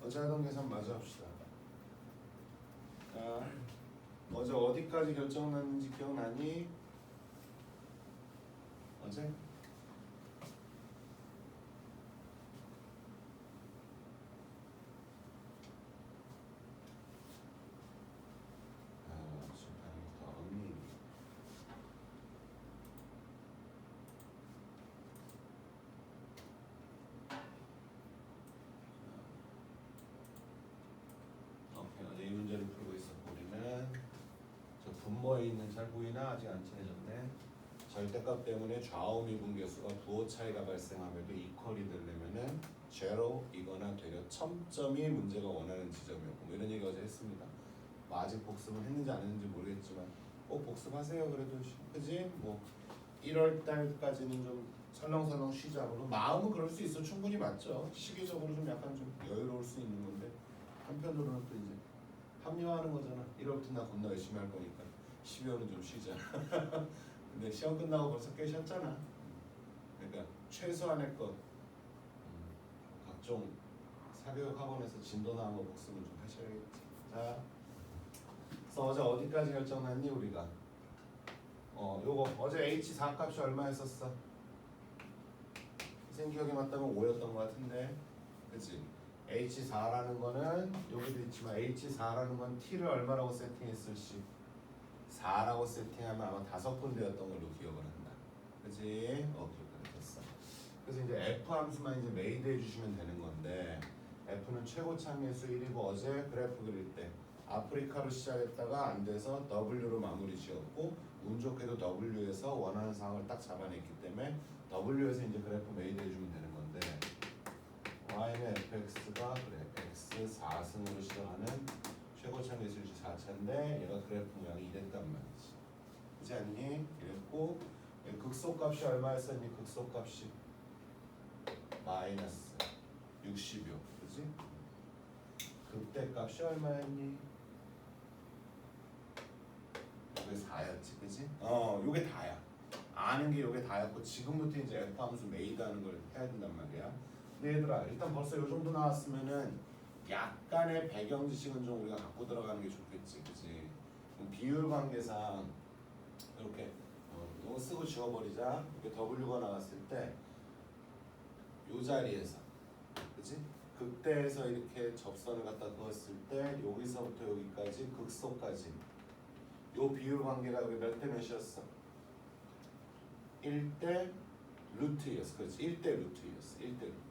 어제 하던 계산 마저 합시다. 자, 어제 어디까지 결정 났는지 기억나니? 어제? 심판이 더 언니. 오케이, 어제 이 문제를 풀고 있었고 우리는 저 분모에 있는 잘 보이나? 아직 안 친해졌네. 절대값 때문에 좌우 미분계수가 부호 차이가 발생하면도 이퀄이 되려면은 제로이거나 되려 첨점이 문제가 원하는 지점이었고 뭐 이런 얘기 어제 했습니다. 뭐 아직 복습은 했는지 안 했는지 모르겠지만 꼭 복습하세요. 그래도 그지? 뭐 1월 달까지는 좀 설렁설렁 쉬자. 물론 마음은 그럴 수 있어. 충분히 맞죠. 시기적으로 좀 약간 좀 여유로울 수 있는 건데 한편으로는 또 이제 합리화하는 거잖아. 1월부터 나 겁나 열심히 할 거니까 12월은 좀 쉬자. 근데 시험 끝나고 벌써 꽤 쉬었잖아. 그러니까 최소한의 것 각종 사교육 학원에서 진도나 한번 복습을 좀 하셔야겠지. 자, 그래서 어제 어디까지 결정났니 우리가? 요거 어제 H4 값이 얼마였었어? 선생님 기억이 맞다면 5였던 것 같은데, 그치? H4라는 거는 여기도 있지만 H4라는 건 T를 얼마라고 세팅했을 시? 4라고 세팅하면 아마 5군데였던 걸로 기억을 한다. 그치? 그렇게 됐어. 그래서 이제 F 함수만 이제 메이드 해주시면 되는 건데 F는 최고차함계수 1이고 어제 그래프 그릴 때 아프리카로 시작했다가 안 돼서 W로 마무리 지었고 운 좋게도 W에서 원하는 상황을 딱 잡아냈기 때문에 W에서 이제 그래프 메이드 해주면 되는 건데 Y는 fx가 그래 x 4승으로 시작하는 최고차함 계수일지 4차인데 얘가 그래프 모양이 이랬단 말이지. 그렇지 않니? 이랬고 극소값이 얼마였었니? 극소값이 마이너스 60요. 그렇지? 극대값이 얼마였니? 요게 4였지. 그렇지? 요게 다야. 아는 게 요게 다였고 지금부터 이제 F 함수 메이드 하는 걸 해야 된단 말이야. 근데 얘들아 일단 벌써 요 정도 나왔으면은 약간의 배경 지식은 좀 우리가 갖고 들어가는 게 좋겠지. 그치? 비율 관계상 이렇게 이거 쓰고 지워버리자. 이렇게 W가 나왔을 때 요 자리에서 그치? 극대에서 이렇게 접선을 갖다 그었을 때 여기서부터 여기까지 극소까지 요 비율 관계가 여기 몇 대 몇이었어? 1대 루트였어. 그렇지? 1대 루트였어. 1대 루트.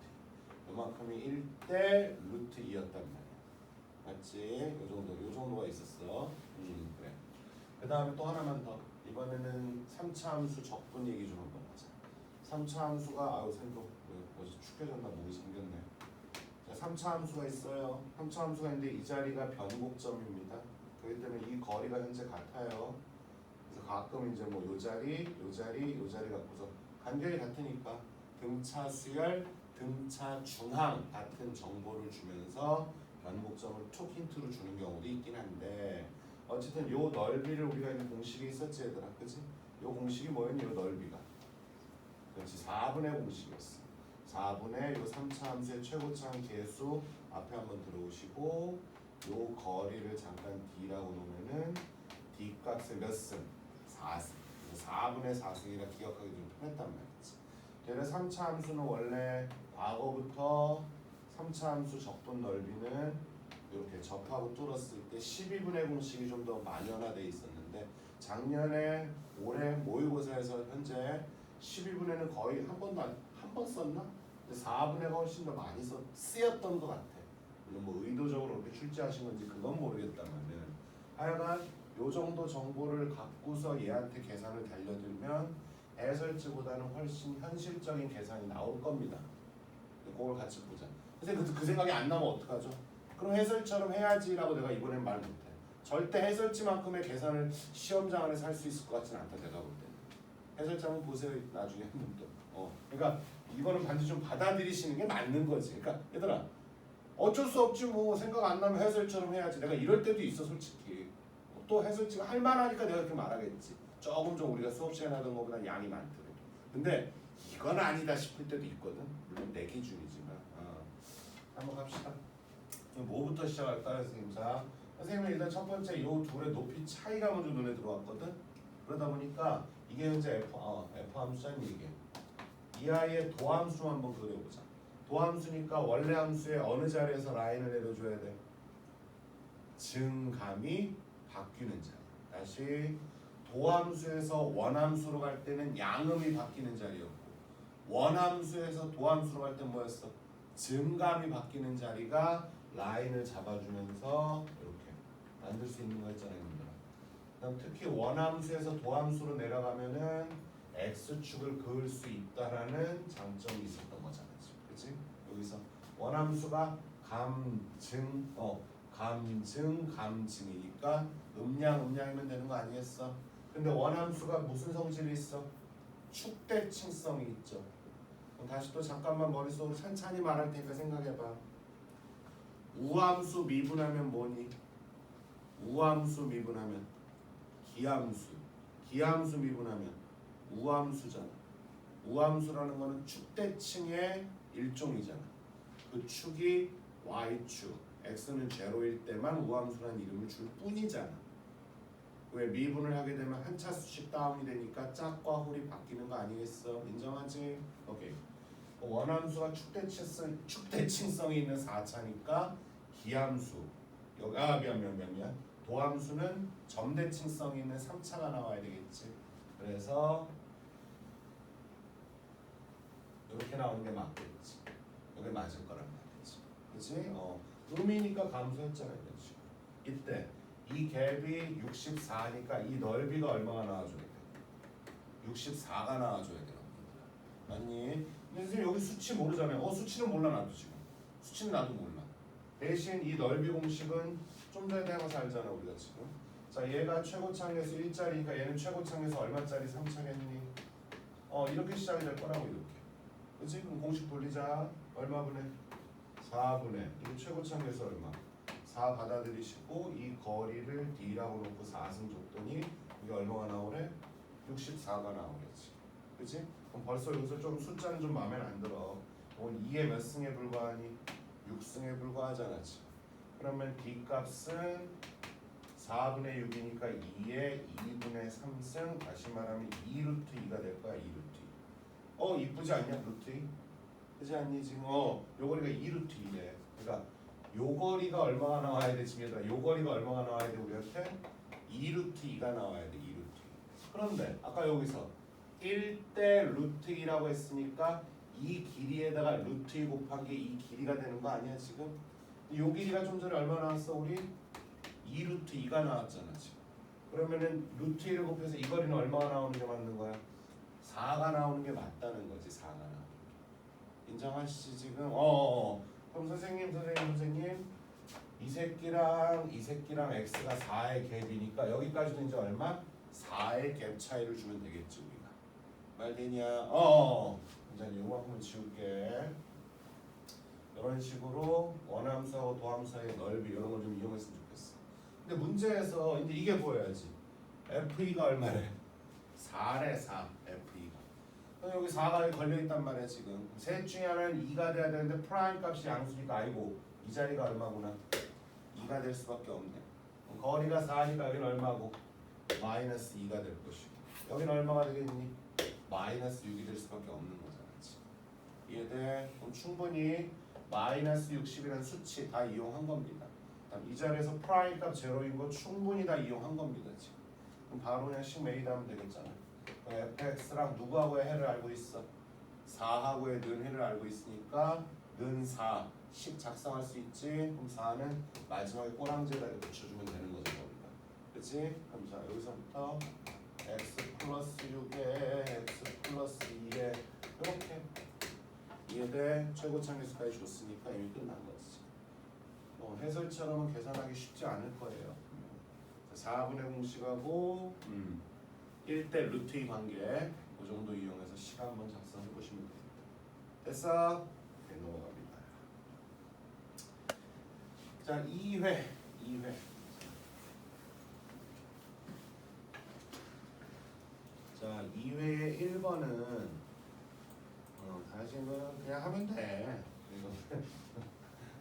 요만큼이 1대 루트 2였단 말이야. 맞지? 요 정도가 있었어. 그래. 그 다음에 또 하나만 더. 이번에는 3차 함수 적분 얘기 좀 한번 하자. 3차 함수가 선생님 어제 축해졌나 목이 잠겼네. 자, 3차 함수가 있어요. 3차 함수가 있는데 이 자리가 변곡점입니다. 그렇기 때문에 이 거리가 현재 같아요. 그래서 가끔 이제 뭐 요 자리 갖고서 간격이 같으니까 등차 수열, 등차 중항 같은 정보를 주면서 변곡점을 톡 힌트로 주는 경우도 있긴 한데 어쨌든 요 넓이를 우리가 있는 공식이 있었지 얘들아. 그치? 요 공식이 뭐였니? 요 넓이가. 그렇지. 4분의 공식이었어. 4분의 요 3차 함수의 최고차함 계수 앞에 한번 들어오시고 요 거리를 잠깐 D라고 놓으면은 D 값의 몇 승? 4승. 4분의 4승이라 기억하기 좀 편했단 말이지. 얘네 3차 함수는 원래 과거부터 3차 함수 적분 넓이는 이렇게 접하고 뚫었을 때 12분의 공식이 좀 더 만연화되어 있었는데 작년에 올해 모의고사에서 현재 12분에는 거의 한 번 썼나? 근데 4분의가 훨씬 더 많이 쓰였던 것 같아. 물론 뭐 의도적으로 그렇게 출제하신 건지 그건 모르겠다만은 하여간 요 정도 정보를 갖고서 얘한테 계산을 달려들면 해설지보다는 훨씬 현실적인 계산이 나올 겁니다. 그걸 같이 보자. 선생님 그 생각이 안 나면 어떡하죠? 그럼 해설처럼 해야지라고 내가 이번엔 말 못해. 절대 해설지만큼의 계산을 시험장 안에서 할 수 있을 것 같지는 않다 내가 볼 때는. 해설지 한번 보세요 나중에 한번 또. 그러니까 이거는 반드시 좀 받아들이시는 게 맞는 거지. 그러니까 얘들아 어쩔 수 없지 뭐 생각 안 나면 해설처럼 해야지. 내가 이럴 때도 있어 솔직히. 또 해설지가 할 만하니까 내가 그렇게 말하겠지. 조금 좀 우리가 수업 시간에 하던 것보다 양이 많더라도. 근데 이건 아니다 싶을 때도 있거든. 물론 내 기준이지만. 한번 갑시다. 뭐부터 시작할까요, 선생님? 자, 선생님은 일단 첫 번째 요 둘의 높이 차이가 먼저 눈에 들어왔거든. 그러다 보니까 이게 현재 F 함수란 얘기야. 이 아이의 도함수 한번 그려보자. 도함수니까 원래 함수의 어느 자리에서 라인을 내려줘야 돼? 증감이 바뀌는 자리. 다시 도함수에서 원함수로 갈 때는 양음이 바뀌는 자리였고 원함수에서 도함수로 갈 때 뭐였어? 증감이 바뀌는 자리가 라인을 잡아주면서 이렇게 만들 수 있는 거 있잖아요. 그럼 특히 원함수에서 도함수로 내려가면은 x축을 그을 수 있다라는 장점이 있었던 거잖아요. 그렇지? 여기서 원함수가 감증이니까 음량이면 되는 거 아니겠어? 근데 원함수가 무슨 성질이 있어? 축대칭성이 있죠. 그럼 다시 또 잠깐만 머릿속으로 찬찬히 말할 테니까 생각해봐. 우함수 미분하면 뭐니? 우함수 미분하면 기함수. 기함수 미분하면 우함수잖아. 우함수라는 거는 축대칭의 일종이잖아. 그 축이 y축, x는 제로일 때만 우함수라는 이름을 줄 뿐이잖아. 왜 미분을 하게 되면 한 차수씩 다운이 되니까 짝과 홀이 바뀌는 거 아니겠어? 인정하지? 오케이. 원함수가 축대칭성이 있는 4차니까 기함수. 미안. 도함수는 점대칭성이 있는 3차가 나와야 되겠지. 그래서 이렇게 나오는 게 맞겠지. 이게 맞을 거란 말이지. 그치? 음이니까 감소했잖아. 그렇지? 이때 이 갭이 64니까 이 넓이가 얼마가 나와줘야 돼? 64가 나와줘야 돼. 맞니? 근데 선생님 여기 수치 모르잖아요. 수치는 몰라 나도 지금. 수치는 나도 몰라. 대신 이 넓이 공식은 좀 전에 해봐서 알잖아 우리가 지금. 자 얘가 최고창에서 1짜리니까 얘는 최고창에서 얼마짜리 3차겠니? 이렇게 시작이 될 거라고 이렇게. 그치? 그럼 공식 돌리자. 얼마분의? 4분의. 이거 최고창에서 얼마? 4 받아들이시고 이 거리를 D라고 놓고 4승 줬더니 이게 얼마가 나오래? 64가 나오겠지. 그치? 그럼 벌써 여기서 좀 숫자는 좀 마음에 안 들어. 오늘 2의 몇 승에 불과하니? 6승에 불과하잖아 지금. 그러면 D 값은 4분의 6이니까 2의 2분의 3승, 다시 말하면 2루트 2가 될 거야. 2루트 2. 이쁘지 않냐? 루트 2? 그렇지 않니? 지금 요 거리가 2루트 2래. 그러니까 요 거리가 얼마가 나와야 돼? 지금 얘들아 요 거리가 얼마가 나와야 돼? 우리한테 2루트 2가 나와야 돼. 2루트 2. 그런데 아까 여기서 1대 루트 2라고 했으니까 이 길이에다가 루트 2 곱한 게 이 길이가 되는 거 아니야 지금? 요 길이가 좀 전에 얼마 나왔어 우리? 2루트 2가 나왔잖아 지금. 그러면은 루트 1을 곱해서 이 거리는 얼마가 나오는 게 맞는 거야? 4가 나오는 게 맞다는 거지. 4가 나오는 게. 인정하시지 지금? 그럼 선생님 이 새끼랑 x가 4의 갭이니까 여기까지는 이제 얼마? 4의 갭 차이를 주면 되겠지 우리가. 말되냐? 이제 요만큼은 지울게. 이런 식으로 원함수하고 도함수의 넓이 이런 걸 좀 이용했으면 좋겠어. 근데 문제에서 이제 이게 보여야지. F2가 얼마래? 4래 4. F2가. 여기 4가 걸려있단 말이야 지금. 셋 중에 하나는 2가 돼야 되는데 프라임 값이 양수니까 아이고 이 자리가 얼마구나. 2가 될 수밖에 없네. 거리가 4니까 여기는 얼마고? 마이너스 2가 될 것이고 여기는 얼마가 되겠니? 마이너스 6이 될 수밖에 없는 거잖아. 이해돼? 그럼 충분히 마이너스 60이라는 수치 다 이용한 겁니다. 이 자리에서 프라임 값 제로인 거 충분히 다 이용한 겁니다. 지금. 그럼 바로 그냥 식 메이드 하면 되겠잖아. fx랑 누구하고의 해를 알고 있어? 4하고의 는 해를 알고 있으니까 는 4, 식 작성할 수 있지? 그럼 4는 마지막에 꼬랑지에다 붙여주면 되는 거죠. 우리가. 그치? 그럼 자 여기서부터 x 플러스 6에 x 플러스 2에 이렇게 이해돼? 최고창의수까지 줬으니까 이미 끝난 거지. 해설처럼은 계산하기 쉽지 않을 거예요. 4분의 공식하고 1대 루트 2 관계 그 정도 이용해서 식 한번 작성해 보시면 됩니다. 됐어? 네, 넘어갑니다. 자 2회 자 2회의 1번은 다시는 그냥 하면 돼.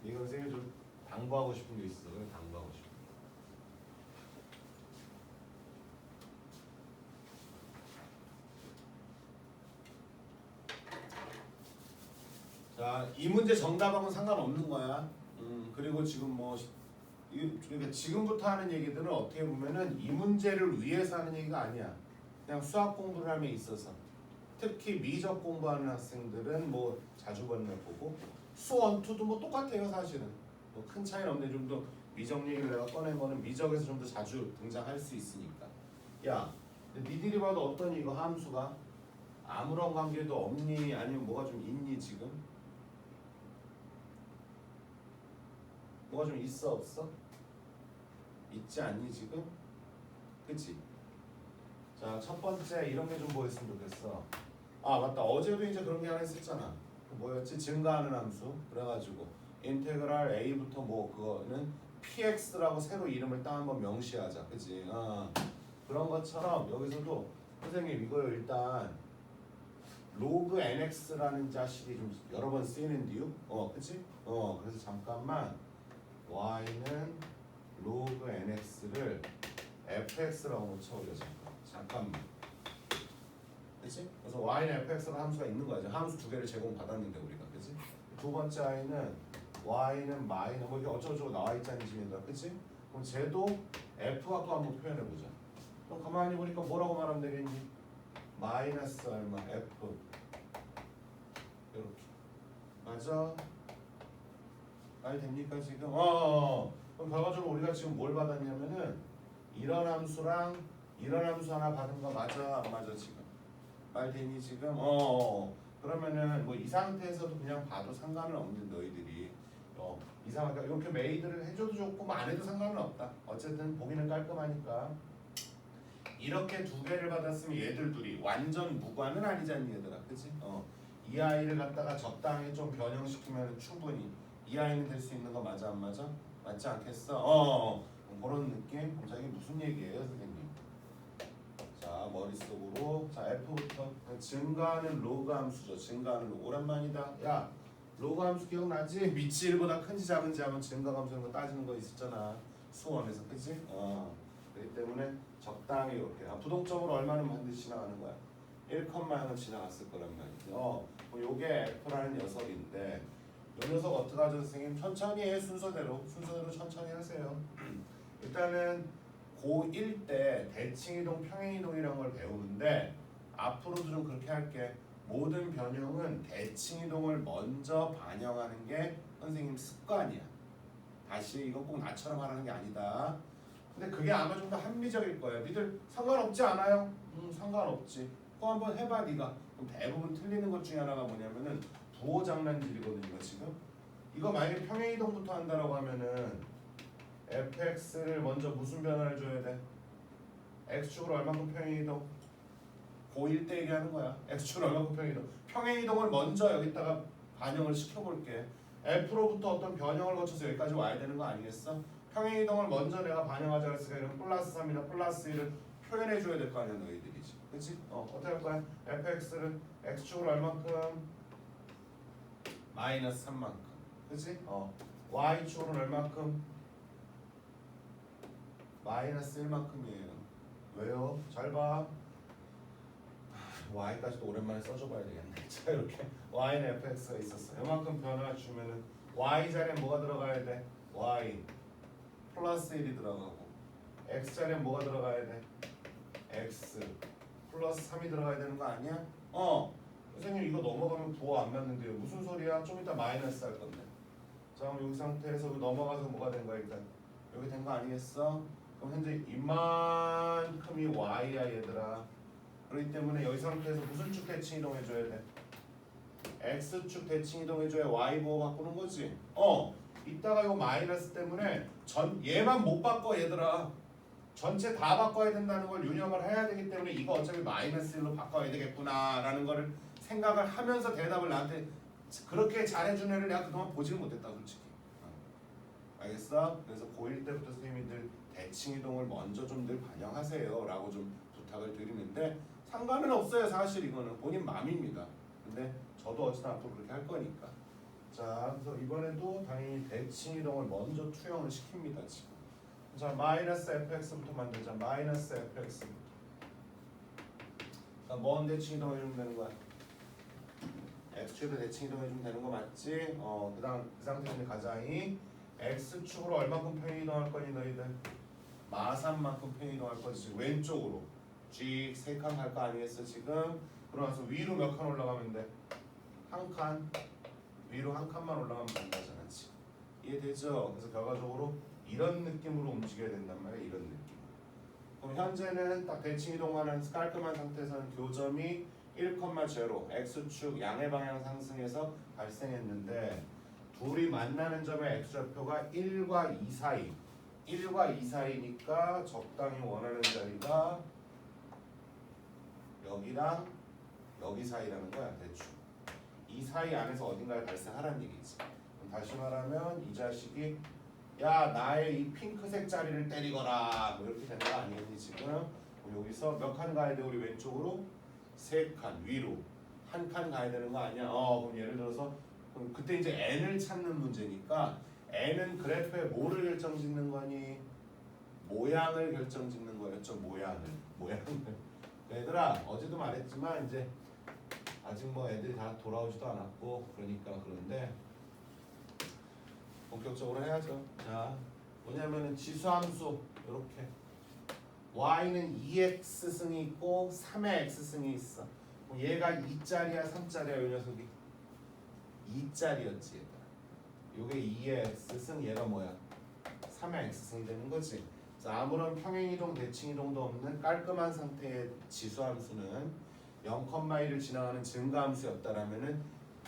이거 선생님 좀 당부하고 싶은 게 있어. 그래 당부하고 싶은 거. 자, 이 문제 정답하고는 상관없는 거야. 그리고 지금 뭐 그러니까 지금부터 하는 얘기들은 어떻게 보면은 이 문제를 위해서 하는 얘기가 아니야. 그냥 수학 공부를 함에 있어서 특히 미적 공부하는 학생들은 뭐 자주 보는 거고 수원투도 뭐 똑같아요 사실은. 뭐 큰 차이는 없는데 좀 더 미적 얘기를 내가 꺼낸 거는 미적에서 좀 더 자주 등장할 수 있으니까. 야, 니들이 봐도 어떤 이거 함수가 아무런 관계도 없니 아니면 뭐가 좀 있니 지금? 뭐가 좀 있어 없어? 있지 않니 지금? 그치? 자, 첫 번째 이런 게 좀 보였으면 좋겠어. 아 맞다, 어제도 이제 그런 게 하나 있었잖아. 그 뭐였지? 증가하는 함수. 그래가지고 인테그랄 a부터 뭐 그거는 px라고 새로 이름을 딱 한번 명시하자. 그치? 그런 것처럼 여기서도 선생님 이걸 일단 로그 nx라는 자식이 좀 여러 번 쓰이는데요. 그치? 그래서 잠깐만 y는 로그 nx를 fx라고 쳐버려. 잠깐만. 그치? 그래서 y는 fx라는 함수가 있는 거야. 함수 두 개를 제공받았는데 우리가. 그치? 두 번째 i는 y는 마이너 뭐 이렇게 어쩌고저쩌고 나와 있잖니 지금 얘들아. 그치? 그럼 쟤도 f 갖고 한번 표현해 보자. 그럼 가만히 보니까 뭐라고 말하면 되겠니? 마이너스 얼마 f 이렇게. 맞아? 말 됩니까 지금? 그럼 결과적으로 우리가 지금 뭘 받았냐면은 이런 함수랑 이런 함수 하나 받은 거 맞아? 안 맞아 지금? 말 되니 지금? 그러면은 뭐 이 상태에서도 그냥 봐도 상관은 없는 너희들이 이상하게 이렇게 메이드를 해줘도 좋고 뭐 안 해도 상관은 없다. 어쨌든 보기는 깔끔하니까. 이렇게 두 개를 받았으면 얘들 둘이 완전 무관은 아니잖니 얘들아. 그치? 이 아이를 갖다가 적당히 좀 변형시키면 충분히 이 아이는 될 수 있는 거 맞아 안 맞아? 맞지 않겠어? 그런 느낌? 그럼 이게 무슨 얘기예요 선생님? 자 머릿속으로 자 F부터 증가하는 로그 함수죠. 증가하는 로그 오랜만이다. 야 로그 함수 기억나지? 밑이 1보다 큰지 작은지 하면 증가 함수 이런 거 따지는 거 있었잖아 수원에서. 그치? 그렇기 때문에 적당히 이렇게 부동적으로 얼마는 반드시 지나가는 거야. 1,0은 지나갔을 거란 말이죠. 요게 F라는 녀석인데 이 녀석 어떻게 하죠 선생님? 천천히 해. 순서대로 천천히 하세요. 일단은 고1 때 대칭이동 평행이동이라는 걸 배우는데 앞으로도 좀 그렇게 할게. 모든 변형은 대칭이동을 먼저 반영하는 게 선생님 습관이야. 다시 이건 꼭 나처럼 하라는 게 아니다. 근데 그게 아마 좀 더 합리적일 거예요. 니들 상관없지 않아요? 상관없지. 그거 한번 해봐 네가. 그럼 대부분 틀리는 것 중에 하나가 뭐냐면은 부호 장난질이거든요 지금. 이거 만약에 평행이동부터 한다라고 하면은 fx를 먼저 무슨 변화를 줘야 돼? x축으로 얼마큼 평행이동? 고1 때 얘기하는 거야. x축으로 얼마큼 평행이동. 평행이동을 먼저 여기다가 반영을 시켜볼게. f로부터 어떤 변형을 거쳐서 여기까지 와야 되는 거 아니겠어? 평행이동을 먼저 내가 반영하자 그랬으니까 이런 플러스 3이나 플러스 1을 표현해 줘야 될 거 아니야 너희들이지. 그치? 어떻게 할 거야? fx를 x축으로 얼만큼? 마이너스 3만큼. 그치? y축으로는 얼만큼? 마이너스 1만큼이에요. 왜요? 잘 봐. y까지도 오랜만에 써줘봐야 되겠네. 자 이렇게 y는 fx가 있었어. 이만큼 변화 주면은 y 자리에 뭐가 들어가야 돼? y 플러스 1이 들어가고 x 자리에 뭐가 들어가야 돼? x 플러스 3이 들어가야 되는 거 아니야? 선생님 이거 넘어가면 부호 안 맞는데요. 무슨 소리야? 좀 이따 마이너스 할 건데. 자 그럼 여기 상태에서 넘어가서 뭐가 된 거야 일단? 여기 된 거 아니겠어? 그럼 현재 이만큼이 y야 얘들아. 그렇기 때문에 여기 상태에서 무슨 축 대칭 이동해줘야 돼? x축 대칭 이동해줘야 y 보호 바꾸는 거지. 이따가 요 마이너스 때문에 얘만 못 바꿔 얘들아. 전체 다 바꿔야 된다는 걸 유념을 해야 되기 때문에 이거 어차피 마이너스 1로 바꿔야 되겠구나 라는 거를 생각을 하면서 대답을 나한테 그렇게 잘해준 애를 내가 그동안 보지를 못했다 솔직히. 알겠어? 그래서 고1 때부터 선생님들 대칭 이동을 먼저 좀 늘 반영하세요 라고 좀 부탁을 드리는데 상관은 없어요 사실 이거는 본인 마음입니다. 근데 저도 어쨌든 앞으로 그렇게 할 거니까. 자, 그래서 이번에도 당연히 대칭 이동을 먼저 투영을 시킵니다 지금. 자, 마이너스 fx부터 만들자. 마이너스 fx. 자, 뭔 대칭 이동 해주면 되는 거야? x축에다 대칭 이동 해주면 되는 거 맞지? 그다음 그 상태에서 가자이 x축으로 얼마큼 평행 이동할 거니 너희들? 마산만큼 평행 이동할 거지. 지금 왼쪽으로 쥐 3칸 갈 거 아니겠어 지금? 그러면서 위로 몇 칸 올라가면 돼? 한 칸. 위로 한 칸만 올라가면 된다잖아 지금. 이해되죠? 그래서 결과적으로 이런 느낌으로 움직여야 된단 말이야. 이런 느낌. 그럼 현재는 딱 대칭 이동하는 깔끔한 상태에서는 교점이 1,0 x축 양의 방향 상승해서 발생했는데 둘이 만나는 점의 x좌표가 1과 2 사이 1과 2 사이니까 적당히 원하는 자리가 여기랑 여기 사이라는 거야. 대충 이 사이 안에서 어딘가에 발생하라는 얘기지. 그럼 다시 말하면 이 자식이 야 나의 이 핑크색 자리를 때리거라 뭐 이렇게 되는 거 아니겠니 지금? 여기서 몇 칸 가야 돼? 우리 왼쪽으로 3칸 위로 한 칸 가야 되는 거 아니야? 그럼 예를 들어서 그럼 그때 이제 n을 찾는 문제니까 n은 그래프의 뭐를 결정짓는 거니? 모양을 결정짓는 거였죠. 모양을. 얘들아 어제도 말했지만 이제 아직 뭐 애들이 다 돌아오지도 않았고 그러니까 그런데 본격적으로 해야죠. 자, 뭐냐면은 지수함수 이렇게 y는 2x승이 있고 3의 x승이 있어. 얘가 2짜리야 3짜리야 이 녀석이 2짜리였지 얘가. 요게 2의 x승 얘가 뭐야? 3의 x승이 되는 거지. 자, 아무런 평행이동 대칭이동도 없는 깔끔한 상태의 지수함수는 0,1을 지나가는 증가함수였다라면은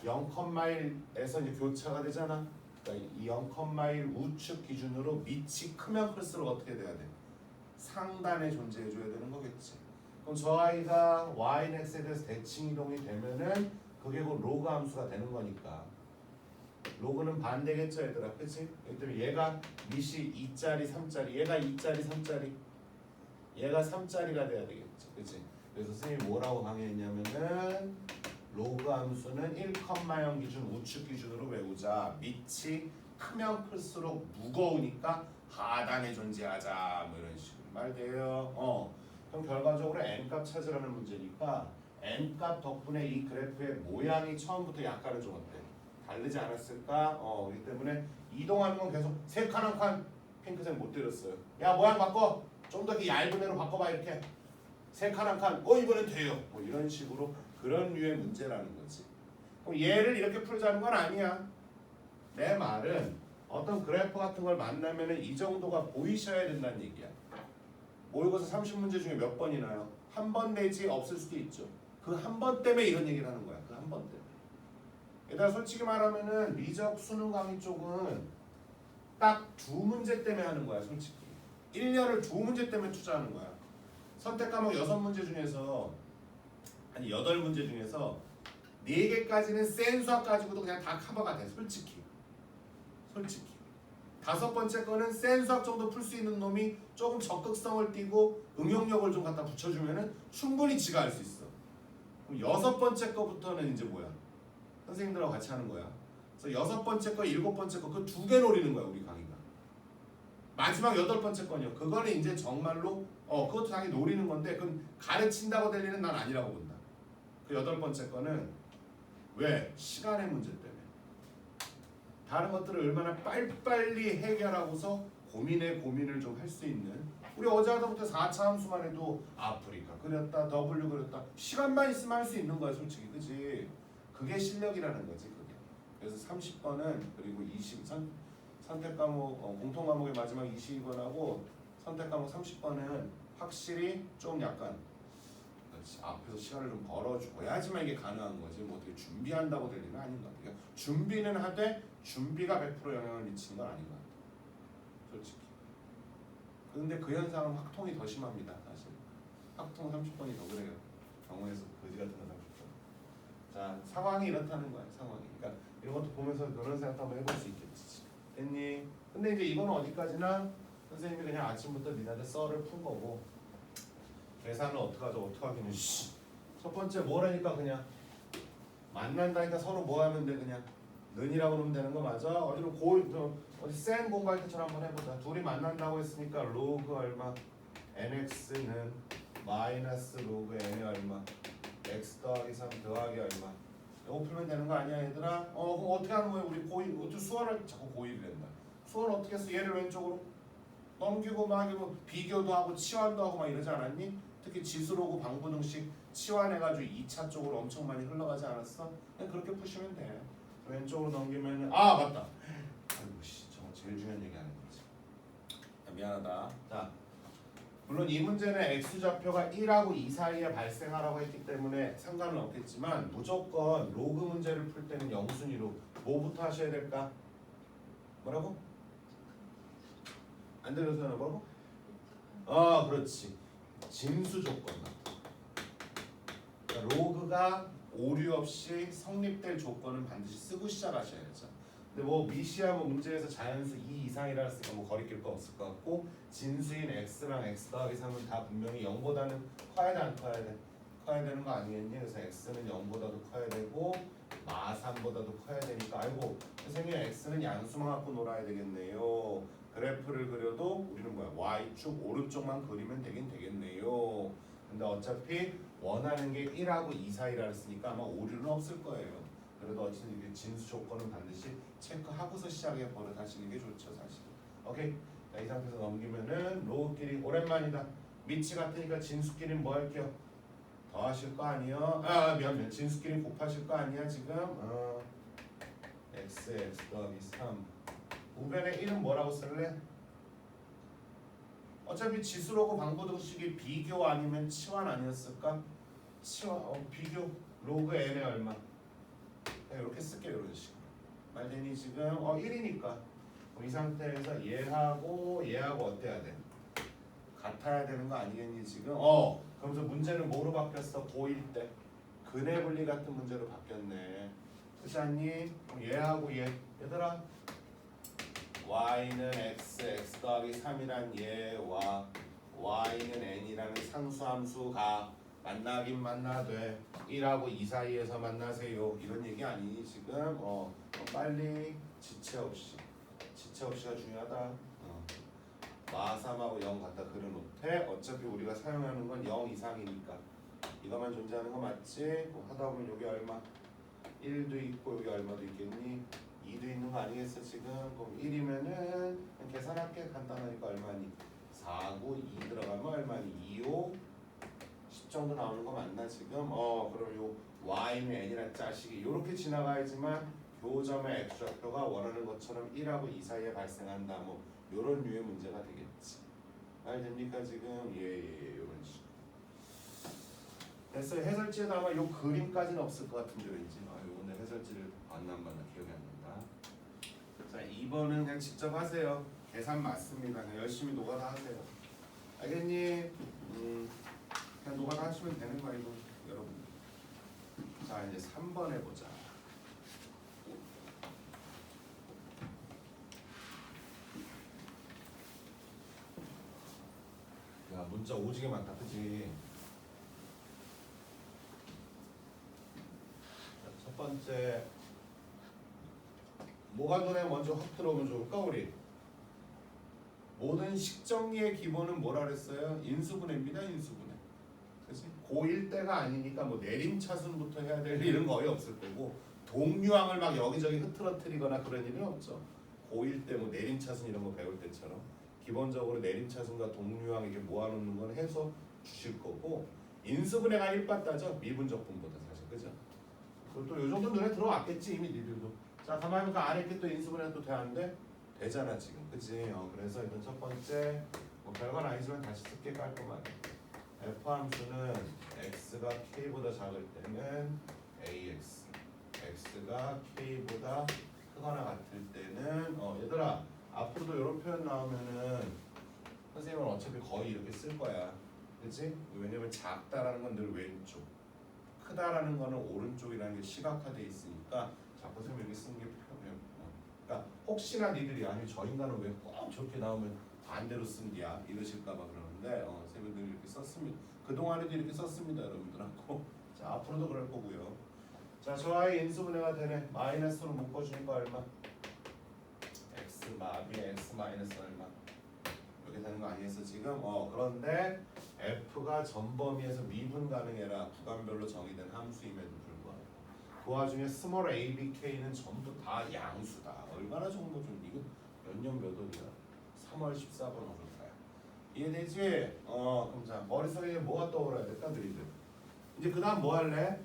0,1에서 이제 교차가 되잖아. 그러니까 이 0,1 우측 기준으로 밑이 크면 클수록 어떻게 돼야 돼? 상단에 존재해줘야 되는 거겠지. 그럼 저 아이가 y는 x에 대해서 대칭 이동이 되면은 그게 곧 로그 함수가 되는 거니까 로그는 반대겠죠 얘들아, 그치? 그렇기 때문에 얘가 밑이 2짜리 3짜리 얘가 2짜리 3짜리 얘가 3짜리가 돼야 되겠죠, 그치? 그래서 선생님이 뭐라고 강의했냐면은 로그 함수는 1,0 기준 우측 기준으로 외우자. 밑이 크면 클수록 무거우니까 하단에 존재하자 뭐 이런 식으로 말돼요. 그럼 결과적으로 n값 찾으라는 문제니까 n값 덕분에 이 그래프의 모양이 처음부터 약간은 좀 어때? 다르지 않았을까? 그렇기 때문에 이동하는 건 계속 3칸 한 칸 핑크색 못 때렸어요. 야 모양 바꿔. 좀 더 얇은 애로 바꿔봐 이렇게. 3칸 한 칸. 이번엔 돼요. 뭐 이런 식으로 그런 류의 문제라는 거지. 그럼 얘를 이렇게 풀자는 건 아니야. 내 말은 어떤 그래프 같은 걸 만나면은 이 정도가 보이셔야 된다는 얘기야. 모의고사 30문제 중에 몇 번이나요? 한 번 내지 없을 수도 있죠. 그 한 번 때문에 이런 얘기를 하는 거야. 그 한 번 때문에. 얘들아 솔직히 말하면은 미적 수능 강의 쪽은 딱 2문제 때문에 하는 거야. 솔직히 1년을 2문제 때문에 투자하는 거야. 선택 과목 6문제 중에서 한 8문제 중에서 4개까지는 센 수학 가지고도 그냥 다 커버가 돼. 솔직히 5번째 거는 센 수학 정도 풀 수 있는 놈이 조금 적극성을 띠고 응용력을 좀 갖다 붙여주면은 충분히 지가 할 수 있어. 그럼 6번째 거부터는 이제 뭐야? 선생님들하고 같이 하는 거야. 그래서 6번째 거, 7번째 거 그 2개 노리는 거야 우리 강의가. 마지막 8번째 거요. 그거는 이제 정말로 그것도 자기 노리는 건데 그건 가르친다고 될 일은 난 아니라고 본다. 그 8번째 거는 왜? 시간의 문제 때문에. 다른 것들을 얼마나 빨리빨리 해결하고서 고민을 좀 할 수 있는. 우리 어제 하다부터 4차 함수만 해도 아프리카 그렸다, W 그렸다. 시간만 있으면 할 수 있는 거야 솔직히. 그치? 그게 실력이라는 거지 그게. 그래서 30번은 그리고 20 선택 과목 공통 과목의 마지막 22번하고 선택 과목 30번은 확실히 좀 약간 그렇지, 앞에서 시간을 좀 벌어주고 해야지만 이게 가능한 거지. 뭐 어떻게 준비한다고 될 일은 아닌 것 같아요. 준비는 하되 준비가 100% 영향을 미치는 건 아닌 것 같아요. 솔직히. 그런데 그 현상은 확통이 더 심합니다. 사실. 확통 30번이 더 그래요. 경우에서 거지 같은 거 30번. 자, 상황이 이렇다는 거야. 상황이. 그러니까 이런 것도 보면서 그런 생각 한번 해볼 수 있겠지. 됐니? 근데 이제 이거는 어디까지나 선생님이 그냥 아침부터 니네한테 썰을 푼 거고 계산을 어떡하죠? 어떡하기는 첫 번째 뭐라니까 그냥 만난다니까 서로 뭐 하면 돼 그냥 는이라고 그러면 되는 거 맞아? 어디로 어디 센 공부할 때처럼 한번 해보자. 둘이 만난다고 했으니까 로그 얼마? nx는 마이너스 로그 n이 얼마? x 더하기 3 더하기 얼마? 이거 풀면 되는 거 아니야 얘들아? 그럼 어떻게 하는 거야? 우리 고1 어떻게 수화를 자꾸 고1이 된다. 수화를 어떻게 했어? 얘를 왼쪽으로 넘기고 막 이거 비교도 하고 치환도 하고 막 이러지 않았니? 특히 지수로고 방부등식 치환해가지고 2차 쪽으로 엄청 많이 흘러가지 않았어? 그냥 그렇게 푸시면 돼. 왼쪽으로 넘기면 맞다. 아이고 씨, 저거 제일 중요한 얘기 하는 거지. 미안하다. 자, 물론 이 문제는 x좌표가 1하고 2 사이에 발생하라고 했기 때문에 상관은 없겠지만 무조건 로그 문제를 풀 때는 영순위로 뭐부터 하셔야 될까? 뭐라고? 안 들려서 뭐라고? 그렇지. 진수 조건 같아. 그러니까 로그가 오류 없이 성립될 조건은 반드시 쓰고 시작하셔야죠. 근데 뭐 미시야 뭐 문제에서 자연수 2 이상이라 했으니까 뭐 거리낄 거 없을 것 같고 진수인 x랑 x 더하기 3은 다 분명히 0보다는 커야 돼 안 커야 돼? 커야 되는 거 아니겠니? 그래서 x는 0보다도 커야 되고 마 3보다도 커야 되니까 아이고 선생님 x는 양수만 갖고 놀아야 되겠네요. 그래프를 그려도 우리는 뭐야? y축 오른쪽만 그리면 되긴 되겠네요. 근데 어차피 원하는 게 1하고 2 사이라 했으니까 아마 오류는 없을 거예요. 그래도 어쨌든 이게 진수 조건은 반드시 체크하고서 시작해 버릇하시는 게 좋죠 사실. 오케이. 자, 이 상태에서 넘기면은 로우끼리 오랜만이다. 밑이 같으니까 진수끼리는 뭐 할게요? 더하실 거 아니요? 미안. 진수끼리 곱하실 거 아니야 지금? x 더하기 3 우변의 1은 뭐라고 쓸래? 어차피 지수로고 방부등식이 비교 아니면 치환 아니었을까? 치환 비교 로그 n의 얼마? 이렇게 쓸게요 이런 식으로. 말되니 지금 1이니까 이 상태에서 얘하고 어때야 돼? 같아야 되는 거 아니겠니 지금? 그러면서 문제는 뭐로 바뀌었어? 고1 때 근해 분리 같은 문제로 바뀌었네. 그렇지 않니? 얘하고 얘들아 y는 x 더하기 3이란 얘와 y는 n이라는 상수함수가 만나긴 만나돼 1하고 2 사이에서 만나세요 이런 얘기 아니니 지금? 빨리 지체 없이가 중요하다. 마3하고 0 갖다 그려놓되 어차피 우리가 사용하는 건 0 이상이니까 이거만 존재하는 거 맞지? 하다 보면 여기 얼마? 1도 있고 여기 얼마도 있겠니? 2도 있는 거 아니겠어 지금? 그럼 1이면은 계산할게 간단하니까 얼마니? 4, 9, 2 들어가면 얼마니? 2, 5, 10 정도 나오는 거 맞나 지금? 그럼 요 y는 n이란 자식이 요렇게 지나가야지만 교점의 x좌표가 원하는 것처럼 1하고 2 사이에 발생한다 뭐 요런 류의 문제가 되겠지. 말 됩니까 지금? 예 요런 식으로. 됐어요. 해설지에도 아마 요 그림까지는 없을 것 같은데 왠지 오늘 해설지를 봤나 안 봤나 기억이 안 난다. 자 2번은 그냥 직접 하세요. 계산 맞습니다. 그냥 열심히 노가다 하세요. 알겠니? 그냥 노가다 하시면 되는 거 이거 여러분. 자 이제 3번 해보자. 야 문자 오지게 많다 그치? 첫 번째 뭐가 눈에 먼저 확 들어오면 좋을까 우리? 모든 식정리의 기본은 뭐라 그랬어요? 인수분해입니다. 인수분해. 그치? 고1 때가 아니니까 뭐 내림차순부터 해야 될 일은 거의 없을 거고 동류항을 막 여기저기 흐트러뜨리거나 그런 일은 없죠. 고1 때 뭐 내림차순 이런 거 배울 때처럼 기본적으로 내림차순과 동류항 이렇게 모아놓는 건 해서 주실 거고 인수분해가 1빠따죠. 미분적분보다 사실 그죠? 또 요 정도 눈에 들어왔겠지 이미 니들도. 자 가만히 보니까 아래 게 또 인수분해 또 돼 안 돼? 되잖아 지금 그치? 그래서 이건 첫 번째 뭐 별건 아니지만 다시 쓸게 깔끔하게 f 함수는 x가 k보다 작을 때는 ax x가 k보다 크거나 같을 때는 얘들아 앞으로도 이런 표현 나오면은 선생님은 어차피 거의 이렇게 쓸 거야 그치? 왜냐면 작다라는 건 늘 왼쪽 크다라는 거는 오른쪽이라는 게 시각화돼 있으니까 자꾸 선생님 이렇게 쓰는 게 편해요. 그러니까 혹시나 니들이 아니 저 인간은 왜 꼭 저렇게 나오면 반대로 쓴디야 이러실까봐 그러는데 선생님은 늘 이렇게 썼습니다. 그동안에도 이렇게 썼습니다 여러분들하고. 자 앞으로도 그럴 거고요. 자, 저 아이 인수분해가 되네. 마이너스로 묶어주니까 얼마? x 마비에 x 마이너스 얼마? 이렇게 되는 거 아니겠어 지금? 그런데 f가 전범위에서 미분 가능해라. 구간별로 정의된 함수임에도 불구하고 그 와중에 스몰 a, b, k는 전부 다 양수다. 얼마나 정도 좀 이거 몇 년 몇 월이야? 3월 14번 오셨다야. 이해되지? 그럼 자 머릿속에 뭐가 떠올라야 될까 너희들? 이제 그 다음 뭐 할래?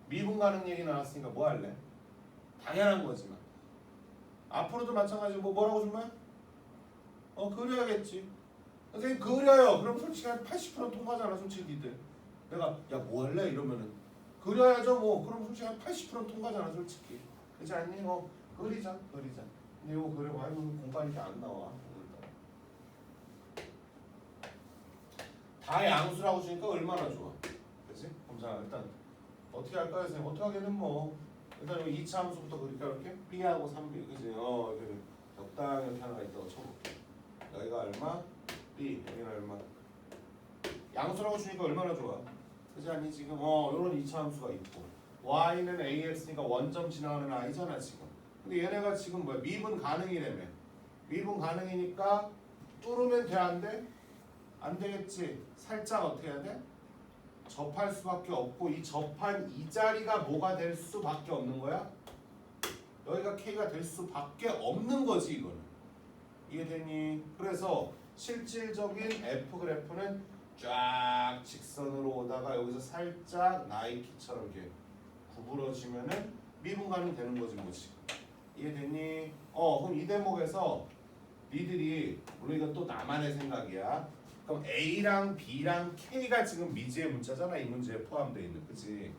미분 가능 얘기 나왔으니까 뭐 할래? 당연한 거지만 앞으로도 마찬가지로 뭐라고 준 거야? 그려야겠지. 선생님 그려요. 그럼 솔직히 한 80% 통과잖아 솔직히 니들. 내가 야 뭐 할래? 이러면은 그려야죠 뭐. 그럼 솔직히 한 80% 통과잖아 솔직히. 그렇지 않니? 그리자. 근데 이거 그리고 아이고 공부하니까 안 나와. 다 양수라고 주니까 얼마나 좋아. 그렇지? 그럼 자 일단 어떻게 할까요 선생님? 어떻게 하기는 뭐 일단 여기 2차 함수부터 그릴까 이렇게? B하고 3B 그지? 이렇게 적당히 이렇게 하나가 있다고 쳐볼게. 여기가 얼마? B 여기는 얼마? 양수라고 주니까 얼마나 좋아. 그지 않니 지금? 요런 2차 함수가 있고 y는 ax니까 원점 지나가는 i잖아 지금. 근데 얘네가 지금 뭐야? 미분 가능이라며. 미분 가능이니까 뚫으면 돼 안 돼? 안 되겠지. 살짝 어떻게 해야 돼? 접할 수밖에 없고 이 접한 이 자리가 뭐가 될 수밖에 없는 거야? 여기가 k가 될 수밖에 없는 거지 이거는. 이해되니? 그래서 실질적인 f 그래프는 쫙 직선으로 오다가 여기서 살짝 나이키처럼 이렇게 구부러지면은 미분 가능 되는 거지 뭐 지금. 이해되니? 그럼 이 대목에서 니들이 물론 이건 또 나만의 생각이야. 그럼 A랑 B랑 K가 지금 미지의 문자잖아. 이 문제에 포함되어 있는 그치?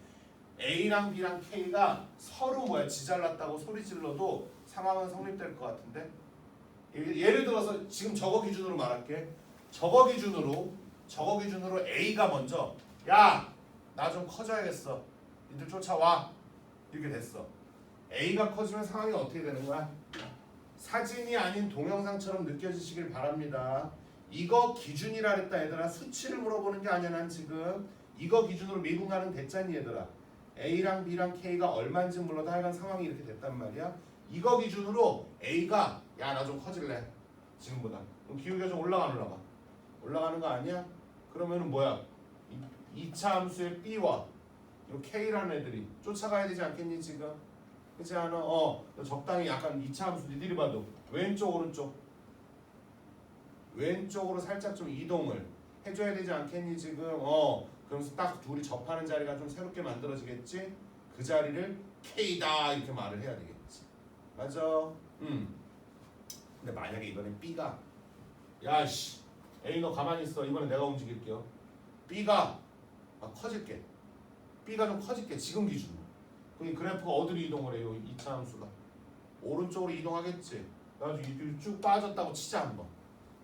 A랑 B랑 K가 서로 뭐야 지잘났다고 소리 질러도 상황은 성립될 것 같은데? 예를 들어서 지금 저거 기준으로 말할게. 저거 기준으로 A가 먼저 야! 나 좀 커져야겠어. 니들 쫓아와. 이렇게 됐어. A가 커지면 상황이 어떻게 되는 거야? 사진이 아닌 동영상처럼 느껴지시길 바랍니다. 이거 기준이라 그랬다 얘들아. 수치를 물어보는 게 아니야. 난 지금 이거 기준으로 미분 가능 됐잖니 얘들아. A랑 B랑 K가 얼마인지 몰라도 하여간 상황이 이렇게 됐단 말이야. 이거 기준으로 A가 야 나 좀 커질래 지금보다. 그럼 기울기가 좀 올라가는 거 아니야? 그러면은 뭐야? 2차 함수의 B와 이 K라는 애들이 쫓아가야 되지 않겠니 지금? 그렇지 않아? 적당히 약간 2차 함수 니들이 봐도 왼쪽 오른쪽 왼쪽으로 살짝 좀 이동을 해줘야 되지 않겠니 지금? 그러면서 딱 둘이 접하는 자리가 좀 새롭게 만들어지겠지? 그 자리를 K다 이렇게 말을 해야 되겠지. 맞아? 근데 만약에 이번엔 B가 야씨 A 너 가만히 있어. 이번엔 내가 움직일게요. B가 커질게. B가 좀 커질게. 지금 기준으로. 그럼 이 그래프가 어디로 이동을 해요? 2차 함수가 오른쪽으로 이동하겠지. 그래가지고 쭉 빠졌다고 치자 한번.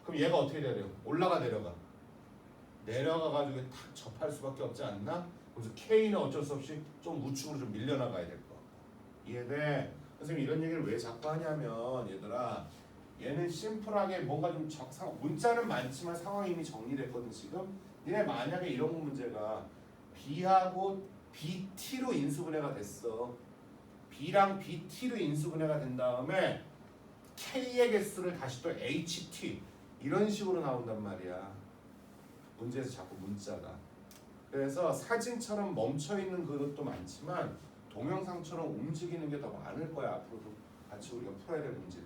그럼 얘가 어떻게 돼요? 올라가 내려가가지고 탁 접할 수밖에 없지 않나? 그래서 K는 어쩔 수 없이 좀 우측으로 좀 밀려나가야 될 거. 이해돼? 선생님 이런 얘기를 왜 자꾸 하냐면 얘들아 얘는 심플하게 뭔가 좀 문자는 많지만 상황이 이미 정리됐거든 지금. 얘네 만약에 이런 문제가 B하고 BT로 인수분해가 됐어. B랑 BT로 인수분해가 된 다음에 K의 개수를 다시 또 HT 이런 식으로 나온단 말이야. 문제에서 자꾸 문자가. 그래서 사진처럼 멈춰있는 그것도 많지만 동영상처럼 움직이는 게 더 많을 거야. 앞으로도 같이 우리가 풀어야 될 문제들이.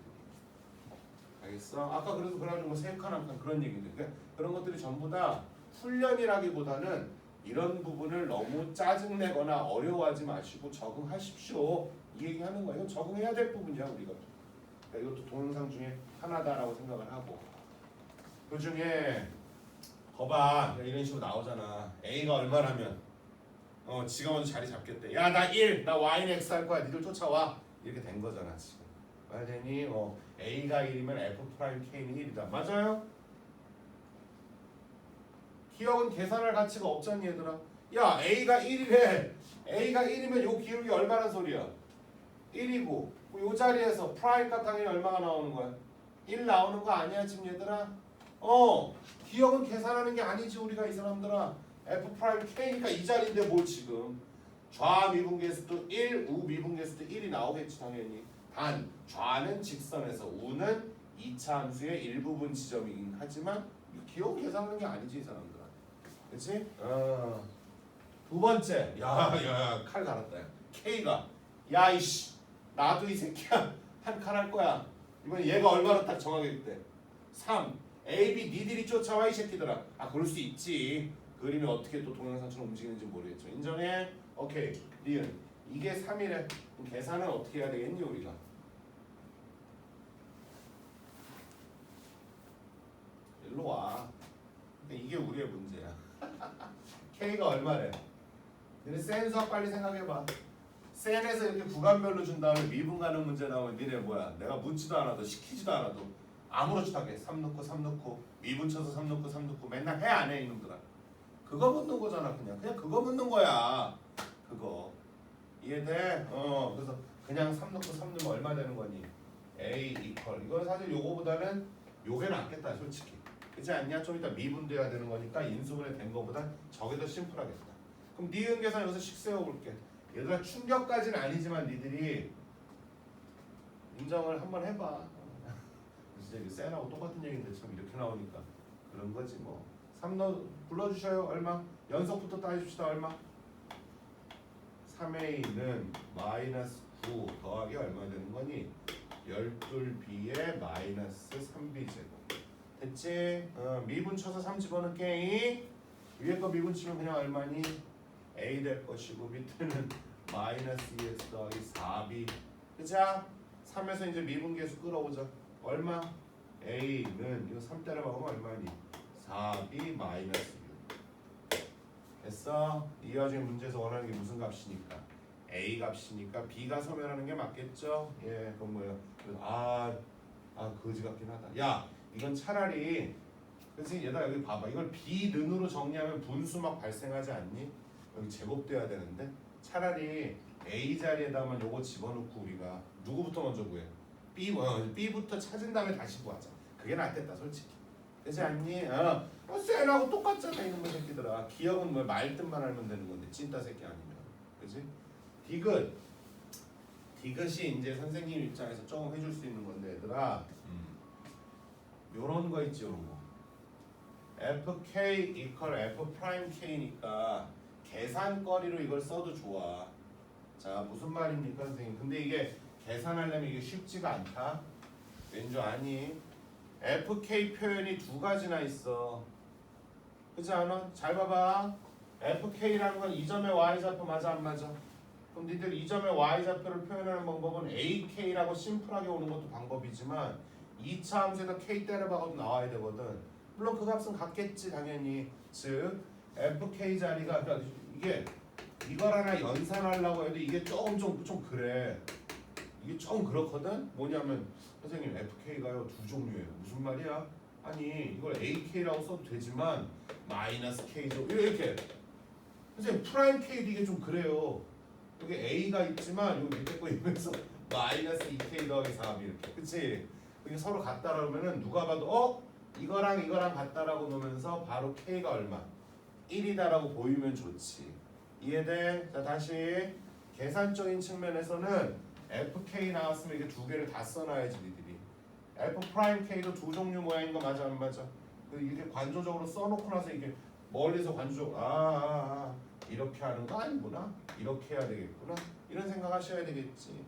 알겠어? 아까 그래가지고 뭐 세 칸 한 칸 그런 얘기들. 그러니까 그런 것들이 전부 다 훈련이라기보다는 이런 부분을 너무 짜증내거나 어려워하지 마시고 적응하십시오. 이 얘기하는 거야. 이건 적응해야 될 부분이야 우리가. 그러니까 이것도 동영상 중에 하나다라고 생각을 하고. 그 중에 거봐 이런 식으로 나오잖아. A가 얼마라면 지가 먼저 자리 잡겠대. 야 나 1, 나 Y는 X 할 거야. 니들 쫓아와. 이렇게 된 거잖아 지금. 말되니 A가 1이면 F'K는 1이다. 맞아요? 기억은 계산할 가치가 없잖니 얘들아. 야 A가 1이래. A가 1이면 요 기울기 얼마란 소리야? 1이고 요 자리에서 프라임값 당연히 얼마가 나오는 거야? 1 나오는 거 아니야 지금 얘들아? 기억은 계산하는 게 아니지 우리가 이 사람들아. F'K니까 이 자리인데 뭘 지금 좌 미분계수도 1, 우 미분계수도 1이 나오겠지 당연히. 단 좌는 직선에서 우는 2차 함수의 일부분 지점이긴 하지만 기억 계산하는 게 아니지 이 사람들아. 그렇지? 두 번째. 야야야 칼 갈았다. 야. K가 야 이씨 나도 이 새끼야 한 칼 할 거야. 이번에 얘가 얼마로 딱 정하게 돼. 3. A, B 니들이 쫓아와 이 새끼들아. 아 그럴 수 있지. 그림이 어떻게 또 동영상처럼 움직이는지 모르겠죠. 인정해? 오케이. 리은 이게 3이래. 그럼 계산은 어떻게 해야 되겠니 우리가? 일로 와. 이게 우리의 문제야. K가 얼마래? 너네 센 수학 빨리 생각해봐. 센에서 이렇게 구간별로 준 다음에 미분 가는 문제 나오면 니네 뭐야? 내가 묻지도 않아도 시키지도 않아도 아무렇지도 않게 3 넣고 3 넣고 미분 쳐서 3 넣고 3 넣고 맨날 해 안 해 이놈들아. 그거 묻는 거잖아 그냥 그거 묻는 거야. 그거 이해돼? 그래서 그냥 3 넣고 3 넣으면 얼마 되는 거니? A 이퀄 이건 사실 요거보다는 요게 낫겠다 솔직히. 그렇지 않냐? 좀 이따 미분돼야 되는 거니까 인수분해 된 거보다 저게 더 심플하겠다. 그럼 니은 계산 여기서 식 세워볼게. 얘들아 충격까지는 아니지만 니들이 인정을 한번 해봐. 진짜 이게 쌤하고 똑같은 얘기인데 참 이렇게 나오니까 그런 거지 뭐. 3 넣어 불러주셔요. 얼마? 연속부터 따집시다. 얼마? 3A는 마이너스 9 더하기 얼마 되는 거니? 12B에 마이너스 3B제곱. 됐지? 미분 쳐서 3 집어넣게. 위에 거 미분 치면 그냥 얼마니? A 될 것이고 밑에는 마이너스 2x 더하기 4b. 그자? 3에서 이제 미분계수 끌어오자. 얼마? A는 이거 3 때려 박으면 얼마니? 4b 마이너스 6. 됐어? 이 와중에 문제에서 원하는 게 무슨 값이니까? A 값이니까 B가 소멸하는 게 맞겠죠? 예, 그건 뭐예요? 거지 같긴 하다. 야, 이건 차라리 그래서 얘들아 여기 봐봐. 이걸 비는으로 정리하면 분수 막 발생하지 않니? 여기 제곱돼야 되는데 차라리 A 자리에다만 요거 집어넣고 우리가 누구부터 먼저 구해? B부터 찾은 다음에 다시 구하자. 그게 낫겠다 솔직히. 그렇지 않니? 쌤하고 똑같잖아 이놈의 새끼들아. 기억은 뭐 말뜻만 알면 되는 건데 찐따 새끼 아니면. 그렇지? 디귿이 이제 선생님 입장에서 조금 해줄 수 있는 건데 얘들아 요런 거 있지 요런 거. FK 이퀄 F'K니까 계산거리로 이걸 써도 좋아. 자 무슨 말입니까 선생님? 근데 이게 계산하려면 이게 쉽지가 않다. 왠 줄 아니? FK 표현이 두 가지나 있어. 그렇지 않아? 잘 봐봐. FK라는 건 이점의 Y좌표 맞아 안 맞아? 그럼 니들 이점의 Y좌표를 표현하는 방법은 AK라고 심플하게 오는 것도 방법이지만 2차 함수에다 K 때려박아도 나와야 되거든. 물론 그 값은 같겠지 당연히. 즉 FK 자리가 그러니까 이게 이걸 하나 연산하려고 해도 이게 좀 그래. 이게 좀 그렇거든. 뭐냐면 선생님 FK가요 두 종류예요. 무슨 말이야? 아니 이걸 AK라고 써도 되지만 마이너스 K죠. 이렇게 선생님 프라임 K도 이게 좀 그래요. 여기 A가 있지만 여기 밑에 거 있면서 마이너스 2K 더하기 4 이렇게. 그치? 이게 서로 같다라고 하면은 누가 봐도 이거랑 같다라고 놓으면서 바로 K가 얼마? 1이다라고 보이면 좋지. 이해돼? 자 다시 계산적인 측면에서는 FK 나왔으면 이게 두 개를 다 써놔야지 니들이. F'K도 두 종류 모양인 거 맞아 안 맞아? 이렇게 관조적으로 써놓고 나서 이게 멀리서 관조적으로 이렇게 하는 거 아니구나. 이렇게 해야 되겠구나. 이런 생각하셔야 되겠지.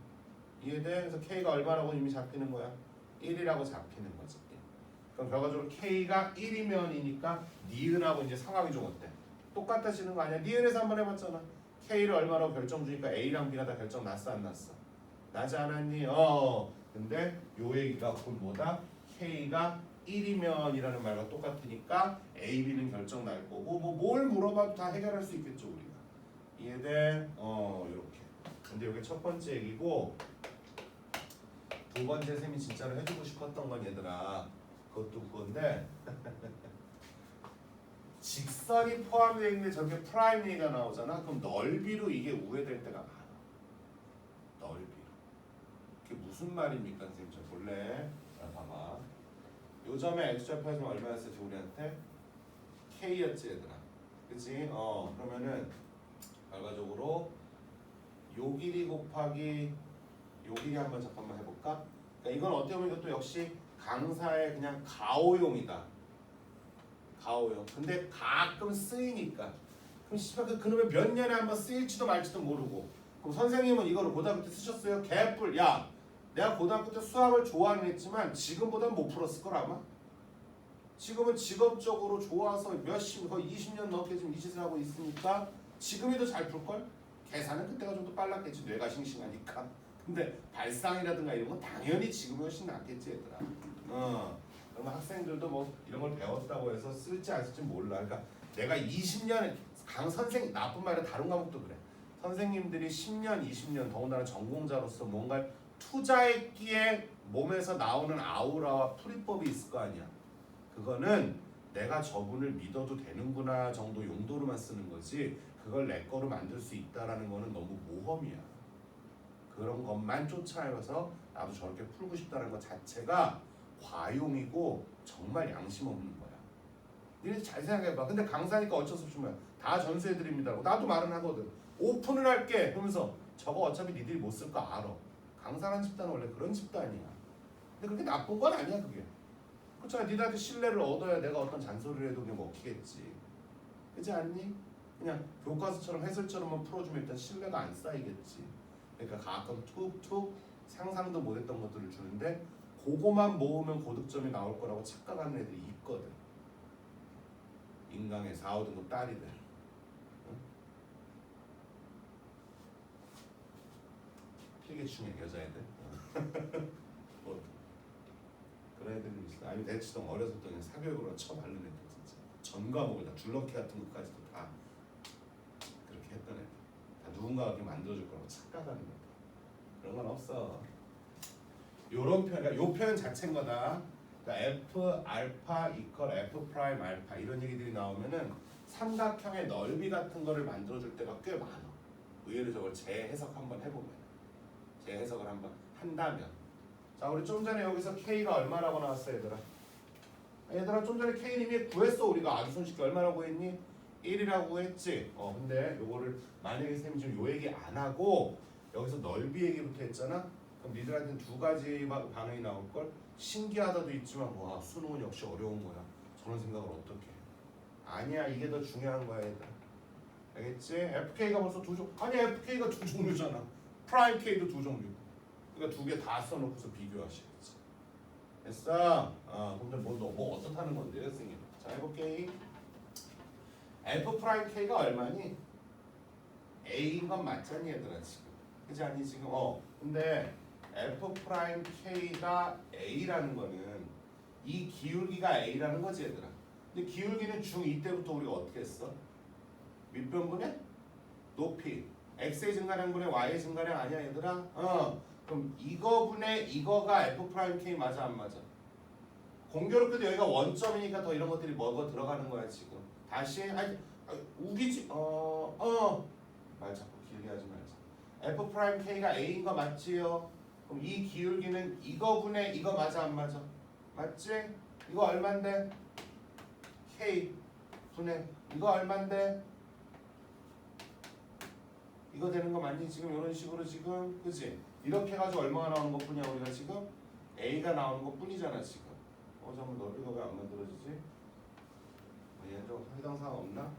이해돼? 그래서 K가 얼마라고 이미 잡히는 거야? 1이라고 잡히는 거지. 그럼 결과적으로 K가 1이면이니까 니은하고 이제 상황이 좀 어때? 똑같아지는 거 아니야? 니은에서 한번 해봤잖아. K를 얼마라고 결정 주니까 A랑 B가 다 결정 났어 안 났어? 나지 않았니? 근데 요 얘기가 곧 뭐다? K가 1이면이라는 말과 똑같으니까 A, B는 결정 날 거고 뭘 물어봐도 다 해결할 수 있겠죠 우리가. 이해돼? 이렇게. 근데 이게 첫 번째 얘기고 두 번째 셈이 진짜로 해주고 싶었던 건 얘들아 그것도 그건데 직선이 포함되어 있는데 저게 프라임 얘기가 나오잖아. 그럼 넓이로 이게 우회될 때가 많아. 넓이로. 그게 무슨 말입니까 선생님? 저 볼래? 자 봐봐. 요 점의 x좌표는 얼마였었지 우리한테? K였지 얘들아. 그치? 그러면은 결과적으로 요 길이 곱하기 요 길이 한번 잠깐만 해볼까? 그러니까 이건 어떻게 보면 이것도 역시 강사의 그냥 가오용이다. 가오용. 근데 가끔 쓰이니까. 그럼 씨발 그놈의 몇 년에 한번 쓰일지도 말지도 모르고. 그럼 선생님은 이거를 고등학교 때 쓰셨어요? 개뿔. 야, 내가 고등학교 때 수학을 좋아는 했지만 지금보다는 못 풀었을 걸 아마. 지금은 직업적으로 좋아서 몇십 거의 20년 넘게 지금 이 짓을 하고 있으니까 지금이 더 잘 풀걸? 계산은 그때가 좀 더 빨랐겠지. 뇌가 싱싱하니까. 근데 발상이라든가 이런 건 당연히 지금이 훨씬 낫겠지 얘들아. 그러면 학생들도 뭐 이런 걸 배웠다고 해서 쓸지 안 쓸지 몰라. 그러니까 내가 20년 강 선생 나뿐만 아니라 다른 과목도 그래. 선생님들이 10년, 20년 더군다나 전공자로서 뭔가를 투자했기에 몸에서 나오는 아우라와 풀이법이 있을 거 아니야. 그거는 내가 저분을 믿어도 되는구나 정도 용도로만 쓰는 거지 그걸 내 거로 만들 수 있다라는 거는 너무 모험이야. 그런 것만 쫓아가서 나도 저렇게 풀고 싶다는 것 자체가 과용이고 정말 양심 없는 거야. 니네 잘 생각해봐. 근데 강사니까 어쩔 수 없이 뭐야. 다 전수해드립니다. 나도 말은 하거든. 오픈을 할게. 그러면서 저거 어차피 니들이 못 쓸 거 알아. 강사라는 집단은 원래 그런 집단이야. 근데 그렇게 나쁜 건 아니야 그게. 그렇잖아. 니들한테 신뢰를 얻어야 내가 어떤 잔소리를 해도 그냥 먹히겠지. 그렇지 않니? 그냥 교과서처럼 해설처럼만 풀어주면 일단 신뢰가 안 쌓이겠지. 그러니까 가끔 툭툭 상상도 못했던 것들을 주는데 그거만 모으면 고득점이 나올 거라고 착각하는 애들이 있거든. 인강의 4, 5등급 딸이들. 응? 필기충의 여자애들. 뭐 그런 애들이 있어. 아니 대치동 어려서부터 그냥 사교육으로 쳐바른 애들 진짜. 전 과목을 다 줄넘기 같은 것까지도 다 그렇게 했던 애들. 다 누군가가 그렇게 만들어줄 거라고 착각하는 애들. 그런 건 없어. 요런 표현, 그러니까 요 표현 자체인 거다. 그러니까 F 알파 이퀄 F 프라임 알파 이런 얘기들이 나오면은 삼각형의 넓이 같은 거를 만들어줄 때가 꽤 많아. 의외로 저걸 재해석 한번 해보면, 재해석을 한번 한다면. 자, 우리 좀 전에 여기서 K가 얼마라고 나왔어, 얘들아? 얘들아, 좀 전에 K는 이미 구했어. 우리가 아주 손쉽게 얼마라고 했니? 1이라고 했지. 근데 요거를 만약에 쌤이 지금 요 얘기 안 하고 여기서 넓이 얘기부터 했잖아. 그럼 니들한테는 두 가지 반응이 나올 걸. 신기하다도 있지만 와 수능은 역시 어려운 거야. 저런 생각을 어떻게 해? 아니야 이게 더 중요한 거야 얘들아. 알겠지? FK가 벌써 두 종류. 아니 FK가 두 종류잖아. 프라임 K도 두 종류. 그러니까 두 개 다 써놓고서 비교하시겠지. 됐어? 근데 뭐 어떻다는 건데요 선생님? 자 해볼게. F 프라임 K가 얼마니? A인 건 맞잖니 얘들아 지금. 그지 않니 지금? 근데 F 프라임 K가 A라는 거는 이 기울기가 A라는 거지 얘들아. 근데 기울기는 중2 때부터 우리가 어떻게 했어? 밑변분의 높이. X의 증가량분의 Y의 증가량 아니야 얘들아? 그럼 이거분의 이거가 F 프라임 K 맞아 안 맞아? 공교롭게도 여기가 원점이니까 더 이런 것들이 먹어 들어가는 거야 지금. 다시 우기지 말 자꾸 길게 하지 말자. F 프라임 K가 A인 거 맞지요? 그럼 이 기울기는 이거분의 이거 맞아 안 맞아? 맞지? 이거 얼만데? K 분의 이거 얼만데? 이거 되는 거 맞니? 지금 이런 식으로 지금 그지? 이렇게 해가지고 얼마가 나오는 것 뿐이야 우리가 지금? A가 나오는 것 뿐이잖아 지금. 잠깐 넓이가 왜 안 만들어지지? 얘는 좀 해당 사항 없나?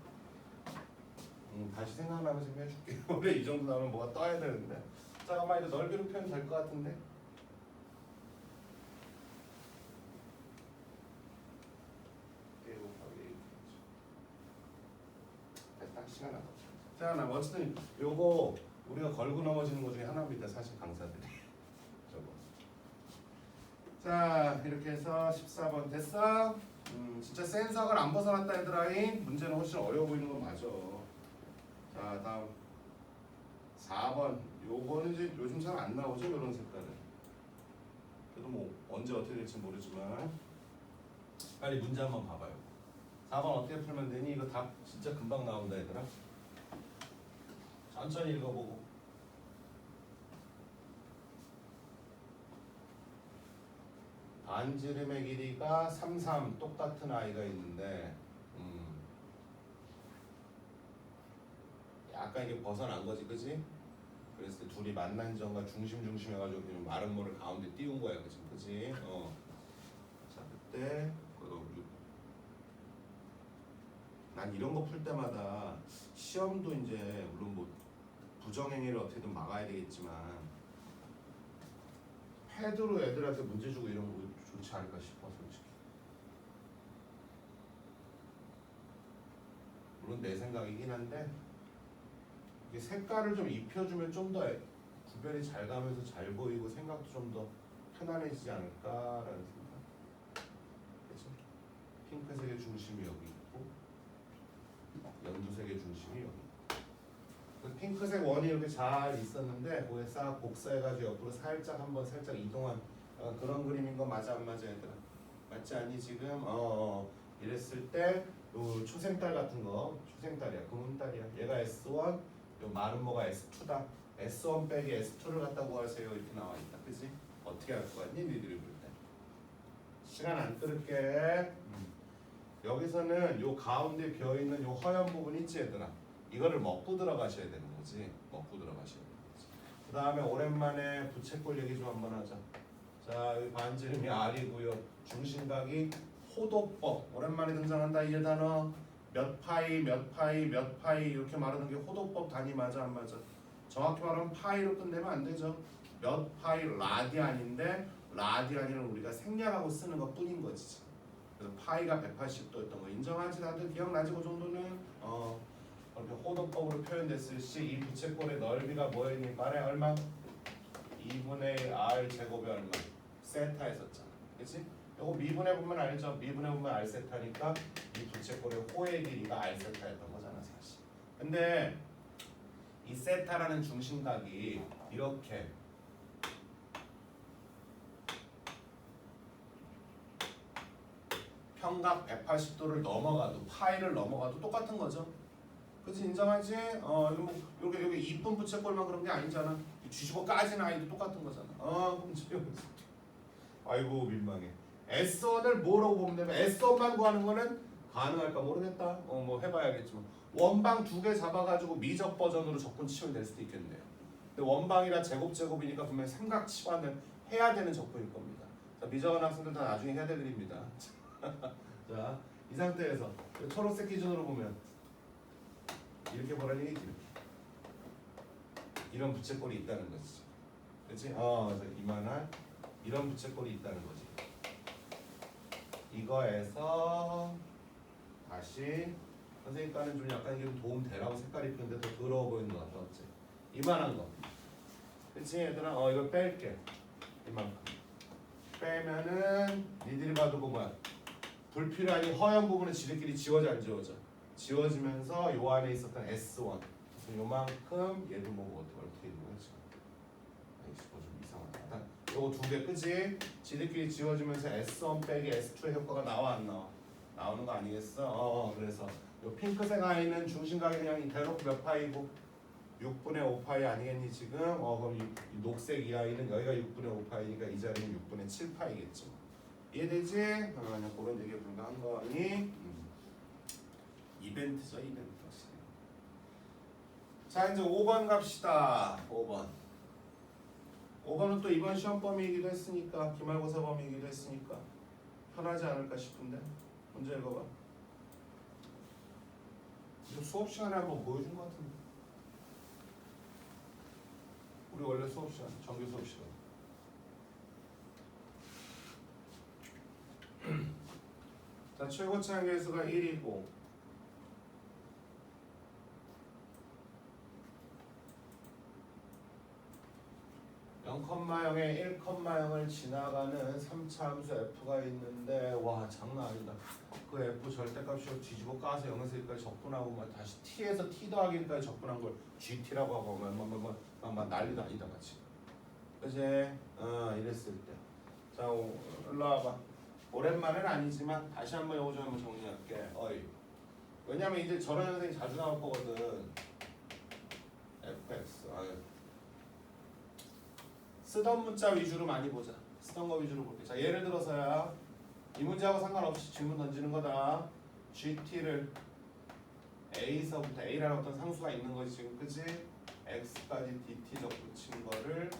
다시 생각나면 좀 해줄게. 원래 이 정도 나오면 뭐가 떠야 되는데. 잠깐만 이제 넓이로 표현 될 것 같은데. 딱 시간 안 자, 나 어쨌든 요거 우리가 걸고 넘어지는 것 중에 하나입니다. 사실 강사들이. 저거. 자, 이렇게 해서 14번 됐어? 진짜 센서가 안 벗어났다 얘들아잉. 문제는 훨씬 어려워 보이는 건 맞아. 자, 다음 4번. 요거는 이제 요즘 잘 안 나오죠, 이런 색깔은. 그래도 뭐 언제 어떻게 될지 모르지만 빨리 문제 한번 봐봐요. 4번 어떻게 풀면 되니? 이거 답 진짜 금방 나온다 얘들아. 천천히 읽어보고. 반지름의 길이가 3, 3 똑같은 아이가 있는데 약간 이게 벗어난 거지, 그지? 그랬을 때 둘이 만난 점과 중심 해가지고 그냥 마른 모를 가운데 띄운 거야, 그치? 자, 그때 난 이런 거 풀 때마다 시험도 이제 물론 뭐 부정행위를 어떻게든 막아야 되겠지만 패드로 애들한테 문제 주고 이런 거 좋지 않을까 싶어, 솔직히. 물론 내 생각이긴 한데 이게 색깔을 좀 입혀주면 좀 더 구별이 잘 가면서 잘 보이고 생각도 좀 더 편안해지지 않을까라는 생각. 그치? 핑크색의 중심이 여기 있고 연두색의 중심이 여기 있고 그 핑크색 원이 이렇게 잘 있었는데 거기에 싹 복사해가지고 옆으로 살짝 한번 살짝 이동한 그런 그림인 거 맞아 안 맞아 얘들아? 맞지 않니 지금? 이랬을 때 요 초생달 같은 거 초생달이야 금운달이야 얘가 S1 요 마름모가 S2다 S1 빼기 S2를 갖다 구하세요 이렇게 나와 있다 그지? 어떻게 할 것 같니 니들이 볼 때? 시간 안 끌게 여기서는 요 가운데 비어있는 요 허연 부분 있지 얘들아 이거를 먹고 들어가셔야 되는 거지 먹고 들어가셔야 되는 거지 그 다음에 오랜만에 부채꼴 얘기 좀 한번 하자 자 여기 반지름이 R이고요 중심각이 호도법 오랜만에 등장한다 이 단어 몇 파이 이렇게 말하는 게 호도법 단위 맞아 안 맞아 정확히 말하면 파이로 끝내면 안 되죠 몇 파이 라디안인데 라디안을 우리가 생략하고 쓰는 것 뿐인 거지 그래서 파이가 180도였던 거 인정하지 다들 기억나지 그 정도는 그렇게 호도법으로 표현됐을 시 이 부채꼴의 넓이가 뭐였니 말해 얼마? 2분의 R 제곱이 얼마? 세타 했었잖아 그치? 요거 미분해 보면 알죠? 미분해 보면 R 세타니까 이 부채꼴의 호의 길이가 R 세타였던 거잖아 사실 근데 이 세타라는 중심각이 이렇게 평각 180도를 넘어가도 파이를 넘어가도 똑같은 거죠. 그치 인정하지? 이거 뭐 요게 이쁜 부채꼴만 그런 게 아니잖아. 뒤집어 까진 아이도 똑같은 거잖아. 아이고 민망해. S1을 뭐라고 보면 되면 S1만 구하는 거는 가능할까 모르겠다. 뭐 해봐야겠지만 원방 두 개 잡아가지고 미적 버전으로 적분 치면 될 수도 있겠네요. 근데 원방이라 제곱이니까 분명히 삼각 치환을 해야 되는 적분일 겁니다. 자, 미적한 학생들 다 나중에 해야 될 일입니다. 자, 이 상태에서 초록색 기준으로 보면 이렇게 보라는 얘기지. 이런 부채꼴이 있다는 거지. 그렇지? 그래서 이만한 이런 부채꼴이 있다는 거지. 이거에서 다시 선생님 거는 좀 약간 이게 도움 되라고 색깔 입히는데 더 더러워 보이는 것 같아. 어째? 이만한 거. 그렇지 얘들아? 이거 뺄게. 이만큼. 빼면은 니들이 봐도 뭐야? 불필요한 이 허연 부분은 지들끼리 지워져 안 지워져? 지워지면서 요 안에 있었던 S1 요만큼 얘도 뭐 어떻게 있는 거지? 아이씨 좀 이상하다. 요거 두 개 그지? 지들끼리 지워지면서 S1 빼기 S2의 효과가 나와 안 나와? 나오는 거 아니겠어? 그래서 요 핑크색 아이는 중심각이 그냥 대놓고 몇 파이고 6분의 5파이 아니겠니 지금? 그럼 이 녹색 이 아이는 여기가 6분의 5파이니까 이 자리는 6분의 7파이겠지. 이해되지? 그냥 그런 얘기 불가한 거니? 이벤트죠 이벤트. 자 이제 5번 갑시다. 5번은 또 이번 시험 범위이기도 했으니까 기말고사 범위이기도 했으니까 편하지 않을까 싶은데 문제 읽어봐. 이거 수업 시간에 한번 보여준 것 같은데. 우리 원래 수업 시간 정규 수업 시간. 자 최고치 한계수가 1이고 0,0에 1,0을 지나가는 3차 함수 f가 있는데 와 장난 아니다. 그 f 절대값이 뒤집어 까서 0에서 1까지 적분하고 막 다시 t에서 t 더하기 1까지 적분한 걸 gt라고 하고 막 난리도 아니다 마치. 그지? 이랬을 때. 자 일로 와봐. 오랜만은 아니지만 다시 한번 요거 좀 정리할게. 왜냐면 이제 저런 현상이 자주 나올 거거든. fx. 쓰던 문자 위주로 많이 보자. 쓰던 거 위주로 볼게. 자 예를 들어서야 이 문제하고 상관없이 질문 던지는 거다. GT를 A서부터 A라는 어떤 상수가 있는 거지 지금 그치? x까지 dt 적붙인 거를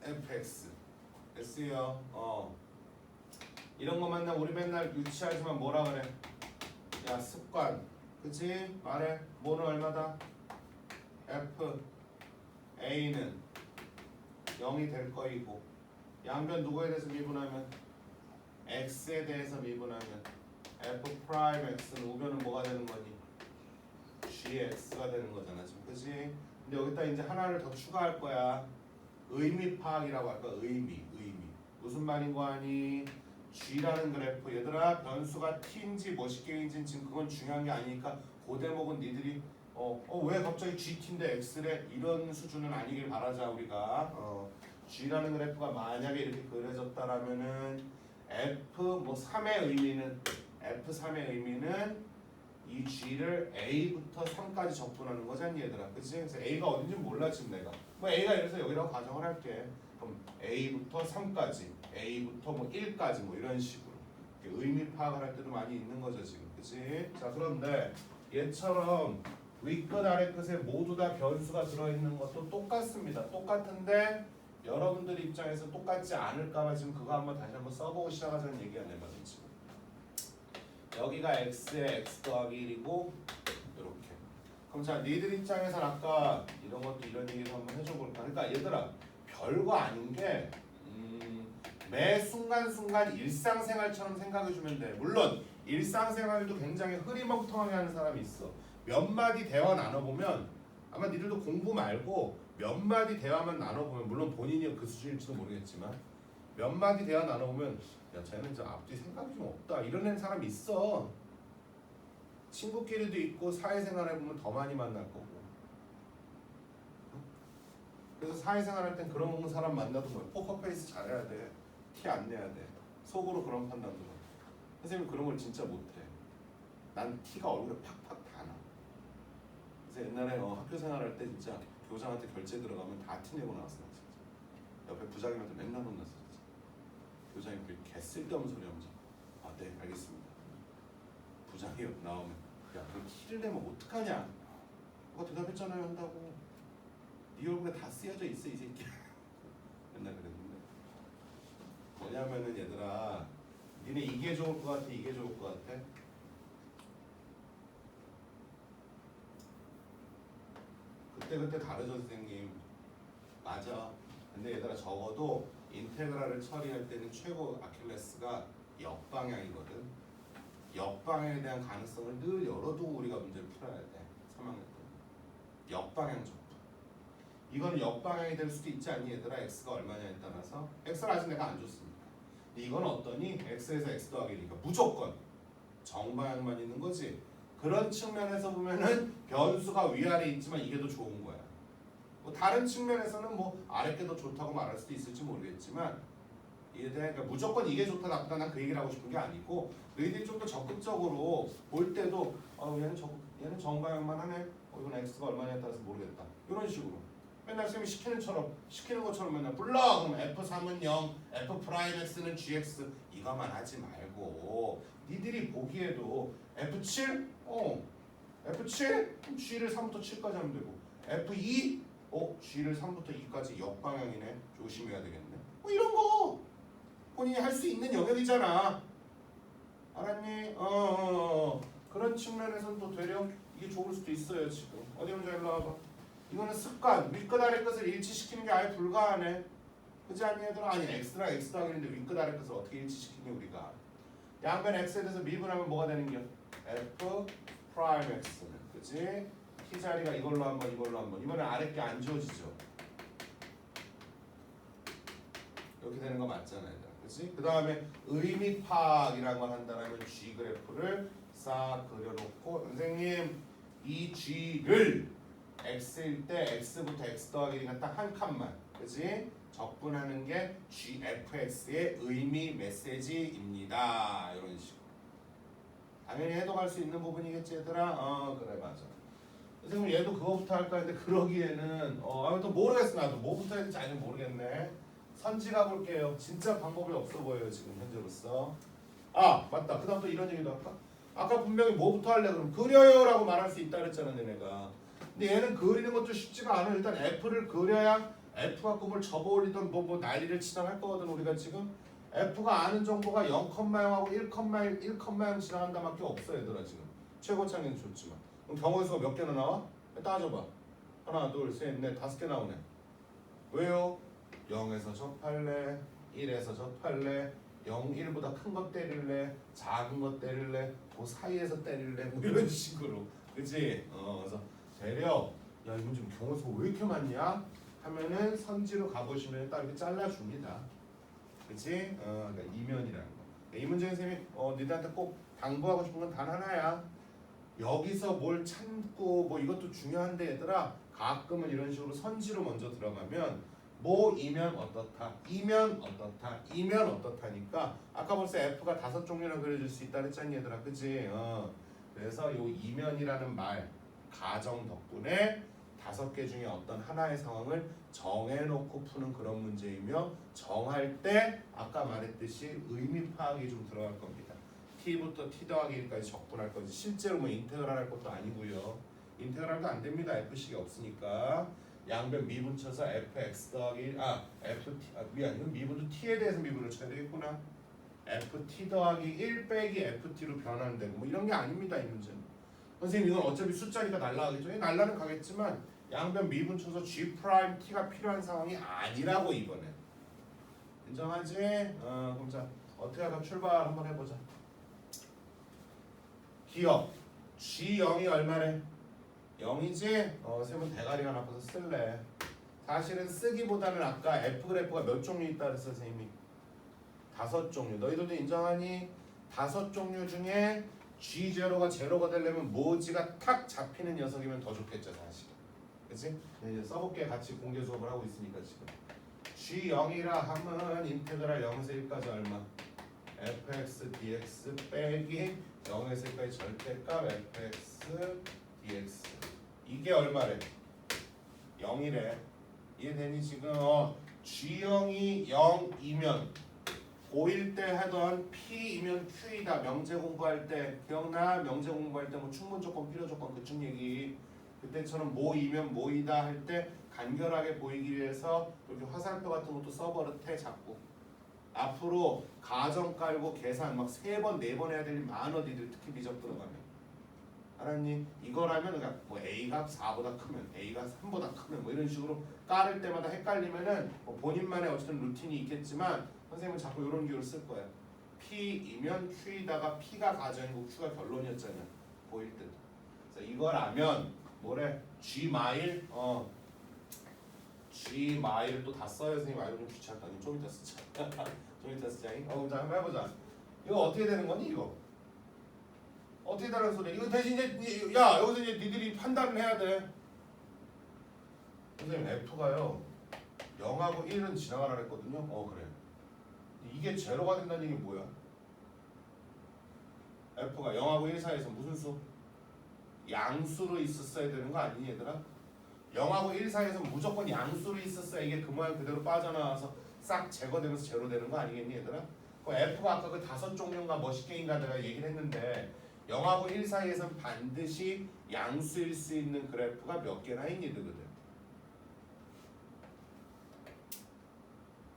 fx s요. 이런 거 만나면 우리 맨날 유치하지만 뭐라 그래? 야 습관 그치? 말해 뭐는 얼마다? f a는 0이 될 거이고 양변 누구에 대해서 미분하면? x에 대해서 미분하면 f 프라임 x는 우변은 뭐가 되는 거니? gx가 되는 거잖아 지금 그치? 근데 여기다 이제 하나를 더 추가할 거야. 의미 파악이라고 할까? 의미 무슨 말인 거 아니? g라는 그래프 얘들아 변수가 t인지 뭐시경인지 지금 그건 중요한 게 아니니까 그 대목은 니들이 왜 갑자기 gt인데 x래? 이런 수준은 아니길 바라자 우리가. g라는 그래프가 만약에 이렇게 그려졌다라면은 f3의 의미는 이 g를 a부터 3까지 적분하는 거잖니 얘들아 그치? 그래서 a가 어딘지 몰라 지금 내가 뭐 a가 이래서 여기라고 가정을 할게. 그럼 a부터 3까지 a부터 뭐 1까지 뭐 이런 식으로 의미 파악을 할 때도 많이 있는 거죠 지금 그치? 자 그런데 얘처럼 윗끝 아래끝에 모두 다 변수가 들어있는 것도 똑같습니다. 똑같은데 여러분들 입장에서 똑같지 않을까봐 지금 그거 한번 다시 한번 써보고 시작하자는 얘기야 내 말은 지금. 여기가 x에 x 더하기 1이고 이렇게. 그럼 자 니들 입장에서는 아까 이런 것도 이런 얘기도 한번 해줘볼까. 그러니까 얘들아 별거 아닌 게 매 순간순간 일상생활처럼 생각해주면 돼. 물론 일상생활도 굉장히 흐리멍텅하게 하는 사람이 있어. 몇 마디 대화 나눠보면 아마 니들도 공부 말고 몇 마디 대화만 나눠보면 물론 본인이 그 수준일지도 모르겠지만 몇 마디 대화 나눠보면 야 쟤는 저 앞뒤 생각이 좀 없다 이런 사람이 있어. 친구끼리도 있고 사회생활 해보면 더 많이 만날 거고. 그래서 사회생활 할 땐 그런 사람 만나도 뭐 포커페이스 잘해야 돼. 티 안 내야 돼. 속으로 그런 판단 들어. 선생님 그런 걸 진짜 못해. 난 티가 얼굴에 팍팍 다 나. 그래서 옛날에 학교 생활할 때 진짜 교장한테 결제 들어가면 다 티 내고 나왔어 진짜. 옆에 부장님한테 맨날 혼났어 진짜. 교장이 개 쓸데없는 소리 하면서 아 네 알겠습니다. 부장이 나오면 야 너 티를 내면 어떡하냐. 그거 대답했잖아요 한다고. 네 얼굴에 다 쓰여져 있어 이 새끼. 맨날 그랬는데 뭐냐면은 얘들아 니네 이게 좋을 것 같아 이게 좋을 것 같아? 그때 다르죠 선생님. 맞아. 근데 얘들아 적어도 인테그랄을 처리할 때는 최고 아킬레스가 역방향이거든. 역방향에 대한 가능성을 늘 열어두고 우리가 문제를 풀어야 돼. 3학년 때 역방향 적분. 이거는 역방향이 될 수도 있지 않니 얘들아. x가 얼마냐에 따라서. x를 아직 내가 안 줬습니다. 이건 어떠니? x에서 x 더하기니까 무조건 정방향만 있는 거지. 그런 측면에서 보면은 변수가 위아래 있지만 이게 더 좋은 거야. 뭐 다른 측면에서는 뭐 아래 게 더 좋다고 말할 수도 있을지 모르겠지만 이해돼? 그러니까 무조건 이게 좋다 나쁘다 난 그 얘기를 하고 싶은 게 아니고 너희들이 좀 더 적극적으로 볼 때도 얘는 정방향만 하네. 이건 x가 얼마냐에 따라서 모르겠다. 이런 식으로 맨날 쌤이 시키는 것처럼 맨날 불러. 그럼 f3은 0, f 프라임 x는 gx 이거만 하지 말고 니들이 보기에도 f7? f7? 그럼 g를 3부터 7까지 하면 되고 f2? g를 3부터 2까지 역방향이네. 조심해야 되겠네. 뭐 이런 거 본인이 할 수 있는 영역이잖아. 알았니? 그런 측면에서는 또 되려 이게 좋을 수도 있어요 지금. 어디 먼저 일로 와봐. 이거는 습관. 윗끝 아래 끝을 일치시키는 게 아예 불가하네. 그지 않니 얘들아? 아니 x랑 x 더하기인데 윗끝 아래 끝을 어떻게 일치시키니 우리가. 양변 x에 대해서 미분하면 뭐가 되는 겨? f 프라임 x는 그지? t 자리가 이걸로 한번 이번엔 아래 게 안 지워지죠. 이렇게 되는 거 맞잖아 얘들아. 그치? 그 다음에 의미 파악이라는 걸 한다면 g 그래프를 싹 그려놓고 선생님 이 g를 x일 때 x부터 x 더하기니까 딱 한 칸만 그치? 적분하는 게 gfx의 의미 메시지입니다. 이런 식으로 당연히 해독할 수 있는 부분이겠지 얘들아. 그래 맞아. 선생님 얘도 그거부터 할까 했는데 그러기에는 아무튼 모르겠어. 나도 뭐부터 해야 될지 아직 모르겠네. 선지 가볼게요. 진짜 방법이 없어 보여요 지금 현재로서. 아 맞다. 그 다음 또 이런 얘기도 할까? 아까 분명히 뭐부터 할래 그럼 그려요 라고 말할 수 있다 그랬잖아 너네가. 근데 얘는 그리는 것도 쉽지가 않아. 일단 F를 그려야 F 갖고 뭘 접어올리던 뭐 난리를 치던 할 거거든. 우리가 지금 F가 아는 정보가 0,0하고 1,0 지나간다밖에 없어 얘들아 지금. 최고 창의는 좋지만. 그럼 경우의 수가 몇 개나 나와? 따져봐. 하나, 둘, 셋, 넷, 5개 나오네. 왜요? 0에서 접할래, 1에서 접할래, 0, 1보다 큰 거 때릴래, 작은 거 때릴래, 그 사이에서 때릴래, 뭐 이런 식으로. 그치? 그래서 대략 야 이거 지금 경우수가 왜 이렇게 많냐? 하면은 선지로 가보시면 딱 이렇게 잘라줍니다. 그치? 그러니까 이면이라는 거. 이 문제는 쌤이 니들한테 꼭 당부하고 싶은 건 단 하나야. 여기서 뭘 참고 뭐 이것도 중요한데 얘들아 가끔은 이런 식으로 선지로 먼저 들어가면 뭐이면 어떻다, 이면 어떻다, 이면 어떻다니까 아까 벌써 F가 5종류나 그려질 수 있다 그랬잖니 얘들아. 그치? 그래서 요 이면이라는 말 가정 덕분에 5개 중에 어떤 하나의 상황을 정해놓고 푸는 그런 문제이며 정할 때 아까 말했듯이 의미 파악이 좀 들어갈 겁니다. t부터 t 더하기 1까지 적분할 거지. 실제로 뭐 인테그랄 할 것도 아니고요. 인테그랄도 안 됩니다. f식이 없으니까. 양변 미분 쳐서 fx 더하기 미안 이건 미분도 t에 대해서 미분을 쳐야 되겠구나. ft 더하기 1 빼기 ft로 변하는 되고 뭐 이런 게 아닙니다. 이 문제는. 선생님 이건 어차피 숫자니까 날라가겠죠. 날라는 가겠지만 양변 미분 쳐서 g 프라임 t가 필요한 상황이 아니라고 이번에. 인정하지? 그럼 자 어떻게 하다 출발 한번 해보자. 기억 G0이 얼마래? 0이지? 쌤은 대가리가 나빠서 쓸래. 사실은 쓰기보다는 아까 F 그래프가 몇 종류 있다 그랬어 선생님이? 5종류. 너희들도 인정하니? 5종류 중에 G0가 제로가 되려면 모지가 탁 잡히는 녀석이면 더 좋겠죠 사실. 그치? 이제 써볼게. 같이 공개 수업을 하고 있으니까 지금. G0이라 하면 인테그랄 0에서 1까지 얼마? fx dx 빼기 0에서 1까지 절대값 fx dx 이게 얼마래? 0이래. 이해되니 지금? G0이 0이면 고1 때 하던 P이면 Q이다. 명제 공부할 때 기억나? 명제 공부할 때 뭐 충분 조건, 필요 조건 그쪽 얘기. 그때처럼 뭐이면 뭐이다 할 때 간결하게 보이기 위해서 이렇게 화살표 같은 것도 써버릇해 자꾸. 앞으로 가정 깔고 계산 막 3번 4번 해야 될 일 많어. 니들 특히 미적 들어가면. 알았니? 이거라면 그러니까 뭐 A가 4보다 크면 A가 3보다 크면 뭐 이런 식으로 깔을 때마다 헷갈리면은 뭐 본인만의 어쨌든 루틴이 있겠지만 선생님은 자꾸 이런 기호를 쓸 거야. P이면 Q이다가 P가 가정이고 Q가 결론이었잖아. 보일 때도. 그래서 이거라면 뭐래? G 마일 G 마일을 또 다 써요. 선생님 알고 좀 귀찮다. 좀 이따 쓰자. 좀 이따 쓰자잉. 자 한번 해보자. 이거 어떻게 되는 거니 이거? 어떻게 다른 소리야? 이거 대신 이제 야 여기서 이제 니들이 판단을 해야 돼. 선생님 F가요 0하고 1은 지나가라 했거든요. 그래. 이게 제로가 된다는 얘기 뭐야? F가 0하고 1 사이에서 무슨 수? 양수로 있었어야 되는 거 아니니 얘들아? 0하고 1 사이에서 무조건 양수로 있었어야 이게 그 모양 그대로 빠져나와서 싹 제거되면서 제로 되는 거 아니겠니 얘들아? 그 F가 아까 그 5종류인가 몇십 개인가 내가 얘기를 했는데 0하고 1 사이에서는 반드시 양수일 수 있는 그래프가 몇 개나 있니 얘들거든.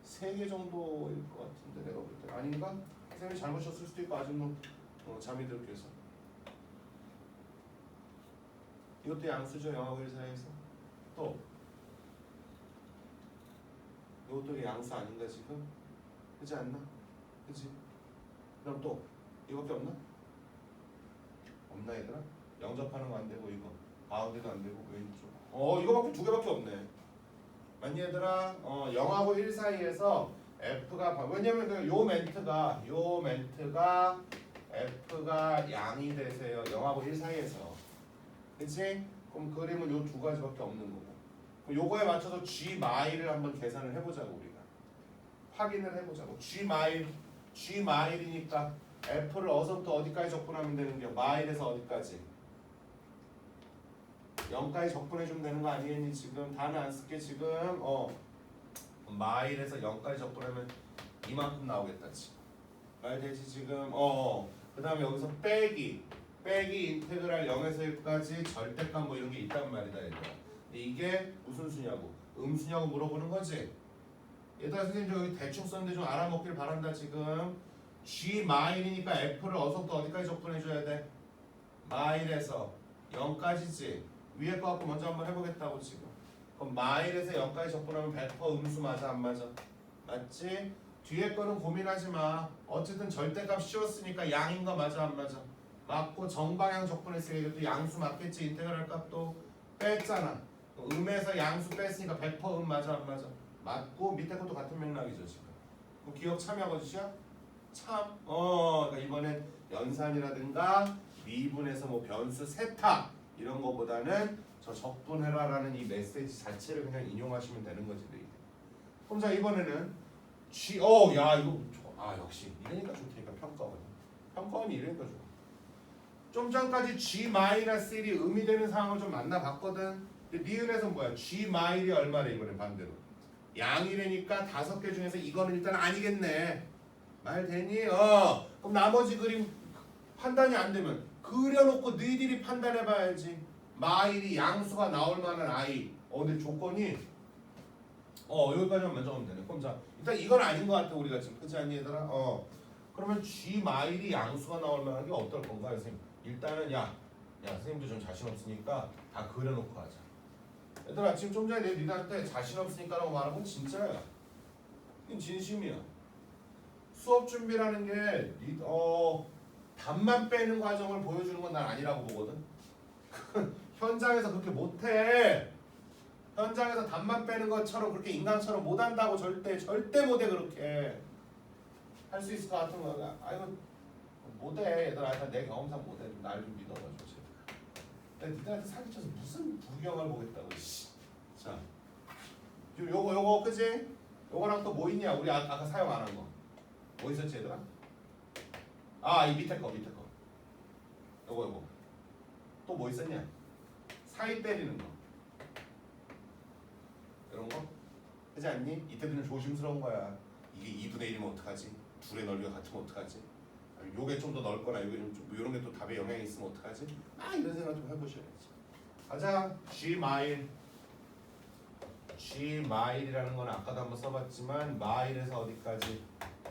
3개 정도일 것 같은데 내가 볼 때. 아닌가? 선생님이 잘못 쳤을 수도 있고 아직 뭐 잠이 들게 해서. 이것도 양수죠. 0하고 1 사이에서. 또 이것도 양수 아닌가 지금? 그렇지 않나? 그치? 그럼 또 이거밖에 없나? 없나 얘들아? 영접하는 거 안 되고 이거 가운데도 안 되고 왼쪽 이거밖에 2개밖에 없네. 맞니 얘들아? 0하고 1 사이에서 F가 왜냐면 요 멘트가 F가 양이 되세요. 0하고 1 사이에서. 그치? 그럼 그림은 요 2가지밖에 없는 거고. 그럼 요거에 맞춰서 G 마일을 한번 계산을 해보자고 우리가. 확인을 해보자고. G 마일이니까 F를 어서부터 어디까지 적분하면 되는 게 마일에서 어디까지? 0까지 적분해주면 되는 거 아니겠니 지금? 다는 안 쓸게 지금. 마일에서 0까지 적분하면 이만큼 나오겠다 지금. 말 되지 지금? 그 다음에 여기서 빼기 빼기 인테그랄 0에서 1까지 절대값 뭐 이런 게 있단 말이다 얘들아. 근데 이게 무슨 수냐고 음수냐고 물어보는 거지. 얘들아 선생님 저 여기 대충 썼는데 좀 알아먹길 바란다 지금. G 마일이니까 F를 어서부터 어디까지 접근해줘야 돼? 마일에서 0까지지. 위에 거 갖고 먼저 한번 해보겠다고 지금. 그럼 마일에서 0까지 접근하면 100% 음수 맞아 안 맞아? 맞지? 뒤에 거는 고민하지 마. 어쨌든 절대값 씌웠으니까 양인 거 맞아 안 맞아? 맞고 정방향 접근했으니까 이것도 양수 맞겠지. 인테그랄 값도 뺐잖아. 음에서 양수 뺐으니까 100% 맞아 안 맞아? 맞고 밑에 것도 같은 맥락이죠 지금. 그럼 기억 참여거지야? 참. 그러니까 이번엔 연산이라든가 미분에서 뭐 변수 세타 이런 거보다는 저 적분해라라는 이 메시지 자체를 그냥 인용하시면 되는 거지. 그럼 자 이번에는 G 야 이거 역시 이러니까 좋다니까 평가원이 이러니까 좋아. 좀 전까지 G-1이 음이 되는 상황을 좀 만나봤거든. 근데 니은에서 뭐야? G-1이 얼마래 이번엔 반대로 양이래니까 5개 중에서 이거는 일단 아니겠네. 말 되니? 그럼 나머지 그림 판단이 안 되면 그려놓고 너희들이 판단해봐야지. 마일이 양수가 나올 만한 아이. 근데 조건이 여기까지만 먼저 하면 되네. 그럼 자 일단 이건 아닌 것 같아 우리가 지금. 그렇지 않니 얘들아? 그러면 G 마일이 양수가 나올 만한 게 어떨 건가요 선생님? 일단은 야 선생님도 좀 자신 없으니까 다 그려놓고 하자. 얘들아 지금 좀 전에 내 니들한테 자신 없으니까라고 말한 건 진짜야. 이건 진심이야. 수업 준비라는 게 답만 빼는 과정을 보여주는 건 난 아니라고 보거든. 현장에서 그렇게 못해. 현장에서 답만 빼는 것처럼 그렇게 인간처럼 못한다고 절대 못해. 그렇게 할 수 있을 것 같은 거야. 이거 못해 얘들아. 내 경험상 못해. 날 좀 믿어가지고. 내가 니들한테 사기쳐서 무슨 부경을 보겠다고. 자 요거 그지? 요거랑 또 뭐 있냐? 우리 아까 사용 안 한 거 뭐 있었지 얘들아? 이 밑에 거 요거 또 뭐 있었냐? 사이 때리는 거 이런 거 하지 않니? 이때는 조심스러운 거야. 이게 2분의 1이면 어떡하지? 둘의 넓이가 같으면 어떡하지? 요게 좀 더 넓거나 요게 좀 요런 게 또 답에 영향이 있으면 어떡하지? 이런 생각 좀 해보셔야지. 가자. G-마일이라는 건 아까도 한번 써봤지만 마일에서 어디까지?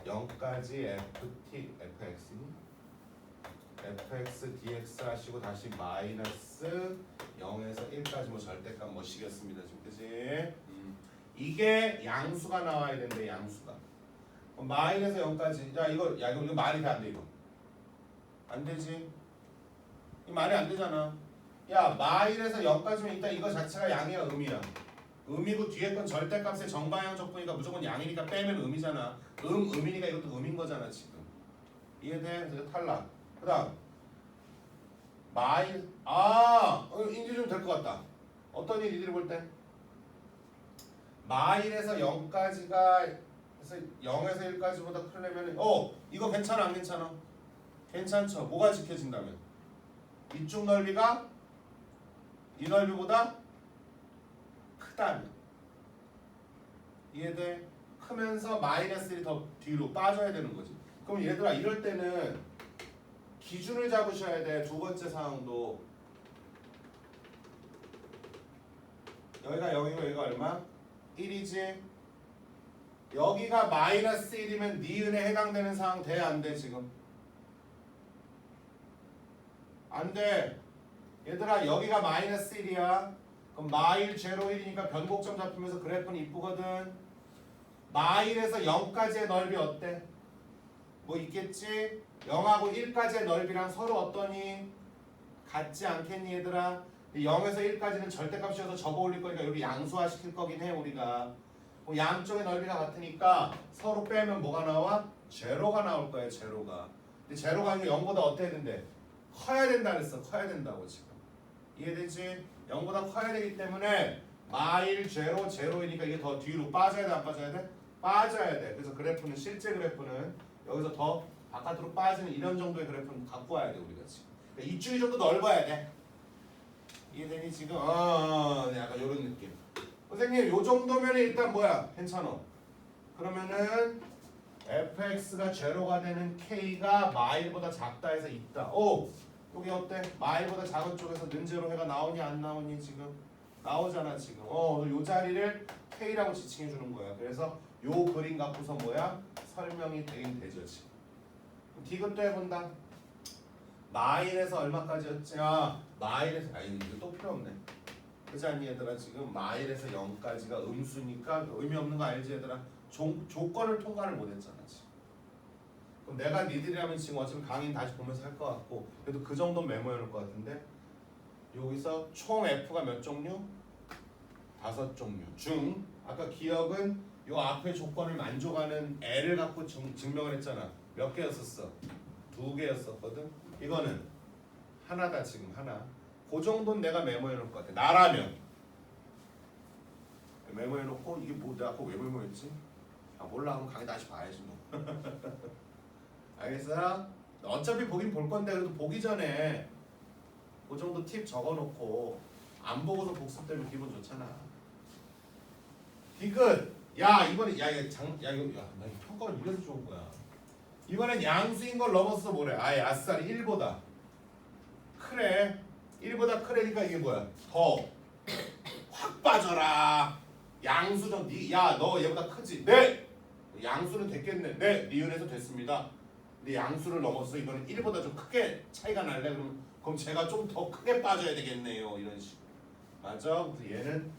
0까지 fx dx 하시고 다시 마이너스 0에서 1까지 뭐 절대값 뭐 시겠습니다 지금. 그치? 이게 양수가 나와야 되는데 양수가 마일에서 0까지. 이거 말이 돼 안 돼? 이거 안 되지. 이 말이 안 되잖아. 마일에서 0까지면 일단 이거 자체가 양이야 음이야? 음이고 뒤에 건 절대값의 정방향 적분이니까 무조건 양이니까 빼면 음이잖아. 음이니까 이것도 음인 거잖아 지금. 이해돼? 그래서 탈락. 그 다음 마일 이제 좀 될 것 같다. 어떤 일 이들이 볼 때? 마일에서 0까지가 그래서 0에서 1까지보다 크려면 이거 괜찮아 안 괜찮아? 괜찮죠. 뭐가 지켜진다면? 이쪽 넓이가 이 넓이보다 크다면. 이해돼? 크면서 마이너스 1이 더 뒤로 빠져야 되는 거지. 그럼 얘들아 이럴 때는 기준을 잡으셔야 돼. 두 번째 상황도 여기가 0이고 여기가 얼마? 1이지. 여기가 마이너스 1이면 니은에 해당되는 상황 돼? 안 돼? 지금 안 돼. 얘들아 여기가 마이너스 1이야. 그럼 마일 제로 1이니까 변곡점 잡히면서 그래프는 이쁘거든. 마일에서 0까지의 넓이 어때? 뭐 있겠지? 0하고 1까지의 넓이랑 서로 어떠니? 같지 않겠니 얘들아? 0에서 1까지는 절대값이어서 접어 올릴 거니까 여기 양수화 시킬 거긴 해 우리가. 양쪽의 넓이가 같으니까 서로 빼면 뭐가 나와? 제로가 나올 거야 제로가. 근데 제로가 아니고 0보다 어때야 된대? 커야 된다 그랬어. 커야 된다고 지금. 이해되지? 0보다 커야 되기 때문에 마일 제로 제로이니까 이게 더 뒤로 빠져야 돼 안 빠져야 돼? 빠져야 돼. 그래서 그래프는 실제 그래프는 여기서 더 바깥으로 빠지는 이런 정도의 그래프는 갖고 와야 돼 우리가 지금. 그러니까 이쪽이 좀 더 넓어야 돼. 이해되니 지금? 약간 이런 느낌. 선생님 요 정도면 일단 뭐야? 괜찮아. 그러면은 fx가 제로가 되는 k가 마일보다 작다 해서 있다. 여기 어때? 마이보다 작은 쪽에서 는제로해가 나오니 안 나오니 지금? 나오잖아 지금. 요 자리를 K라고 지칭해 주는 거야. 그래서 요 그림 갖고서 뭐야? 설명이 되긴 되죠 지금. 디귿도 해본다. 마일에서 얼마까지였지? 마일에서 이거 또 필요 없네. 그지 않니 얘들아? 지금 마일에서 0까지가 음수니까 의미 없는 거 알지 얘들아? 조건을 통과를 못했잖아 지금. 그럼 내가 니들이라면 지금 어차피 강의 다시 보면서 할 것 같고 그래도 그 정도 메모해놓을 것 같은데 여기서 총 F가 몇 종류? 5종류 중 아까 기억은 요 앞에 조건을 만족하는 L을 갖고 증명을 했잖아. 몇 개였었어? 2개였었거든. 이거는 하나다 지금 하나. 그 정도는 내가 메모해놓을 것 같아. 나라면 메모해놓고 이게 뭐 내가 아까 왜 메모했지? 몰라. 그럼 강의 다시 봐야지 뭐. 알겠어? 어차피 보긴 볼 건데 그래도 보기 전에 그 정도 팁 적어놓고 안 보고서 복습되면 기분 좋잖아. 디귿. 야 이번에 나 이거 평가는 이래서 좋은 거야. 이번엔 양수인 걸 넘어서 뭐래? 아싸리 1보다 크래. 1보다 크래니까 이게 뭐야? 더 확 빠져라. 양수정 너 얘보다 크지? 네. 양수는 됐겠네. 네. 니은에서 됐습니다. 근데 양수를 넘어서 이거는 1보다 좀 크게 차이가 날래? 그럼 제가 좀 더 크게 빠져야 되겠네요. 이런 식으로. 맞아? 그래서 얘는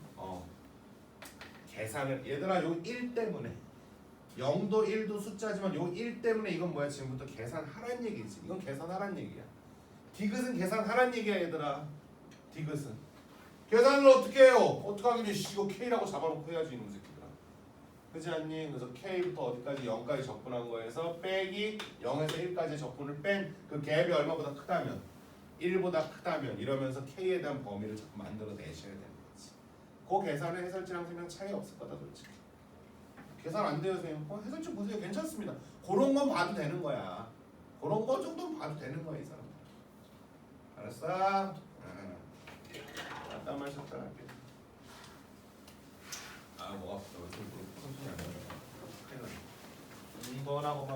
계산을 얘들아 요 1 때문에 0도 1도 숫자지만 요 1 때문에 이건 뭐야? 지금부터 계산하란 얘기지. 이건 계산하란 얘기야. 디귿은 계산하란 얘기야 얘들아. 디귿은 계산을 어떻게 해요? 어떻게 하긴 해. 이거 K라고 잡아놓고 해야지 이놈 새끼들아. 그렇지 않니? 그래서 K부터 어디까지 0까지 적분한 거에서 빼기 0에서 1까지 적분을 뺀 그 갭이 얼마보다 크다면 1보다 크다면 이러면서 K에 대한 범위를 자꾸 만들어내셔야 되는 거지. 그 계산은 해설지랑 설명 차이 없을 거다 솔직히. 계산 안 돼요 선생님. 해설지 보세요. 괜찮습니다. 그런 건 봐도 되는 거야. 그런 거 정도는 봐도 되는 거야 이 사람. 알았어? 땀 마셨다 할게. 목 아프다. 천천히 안 돼. 큰일 났네. 2번하고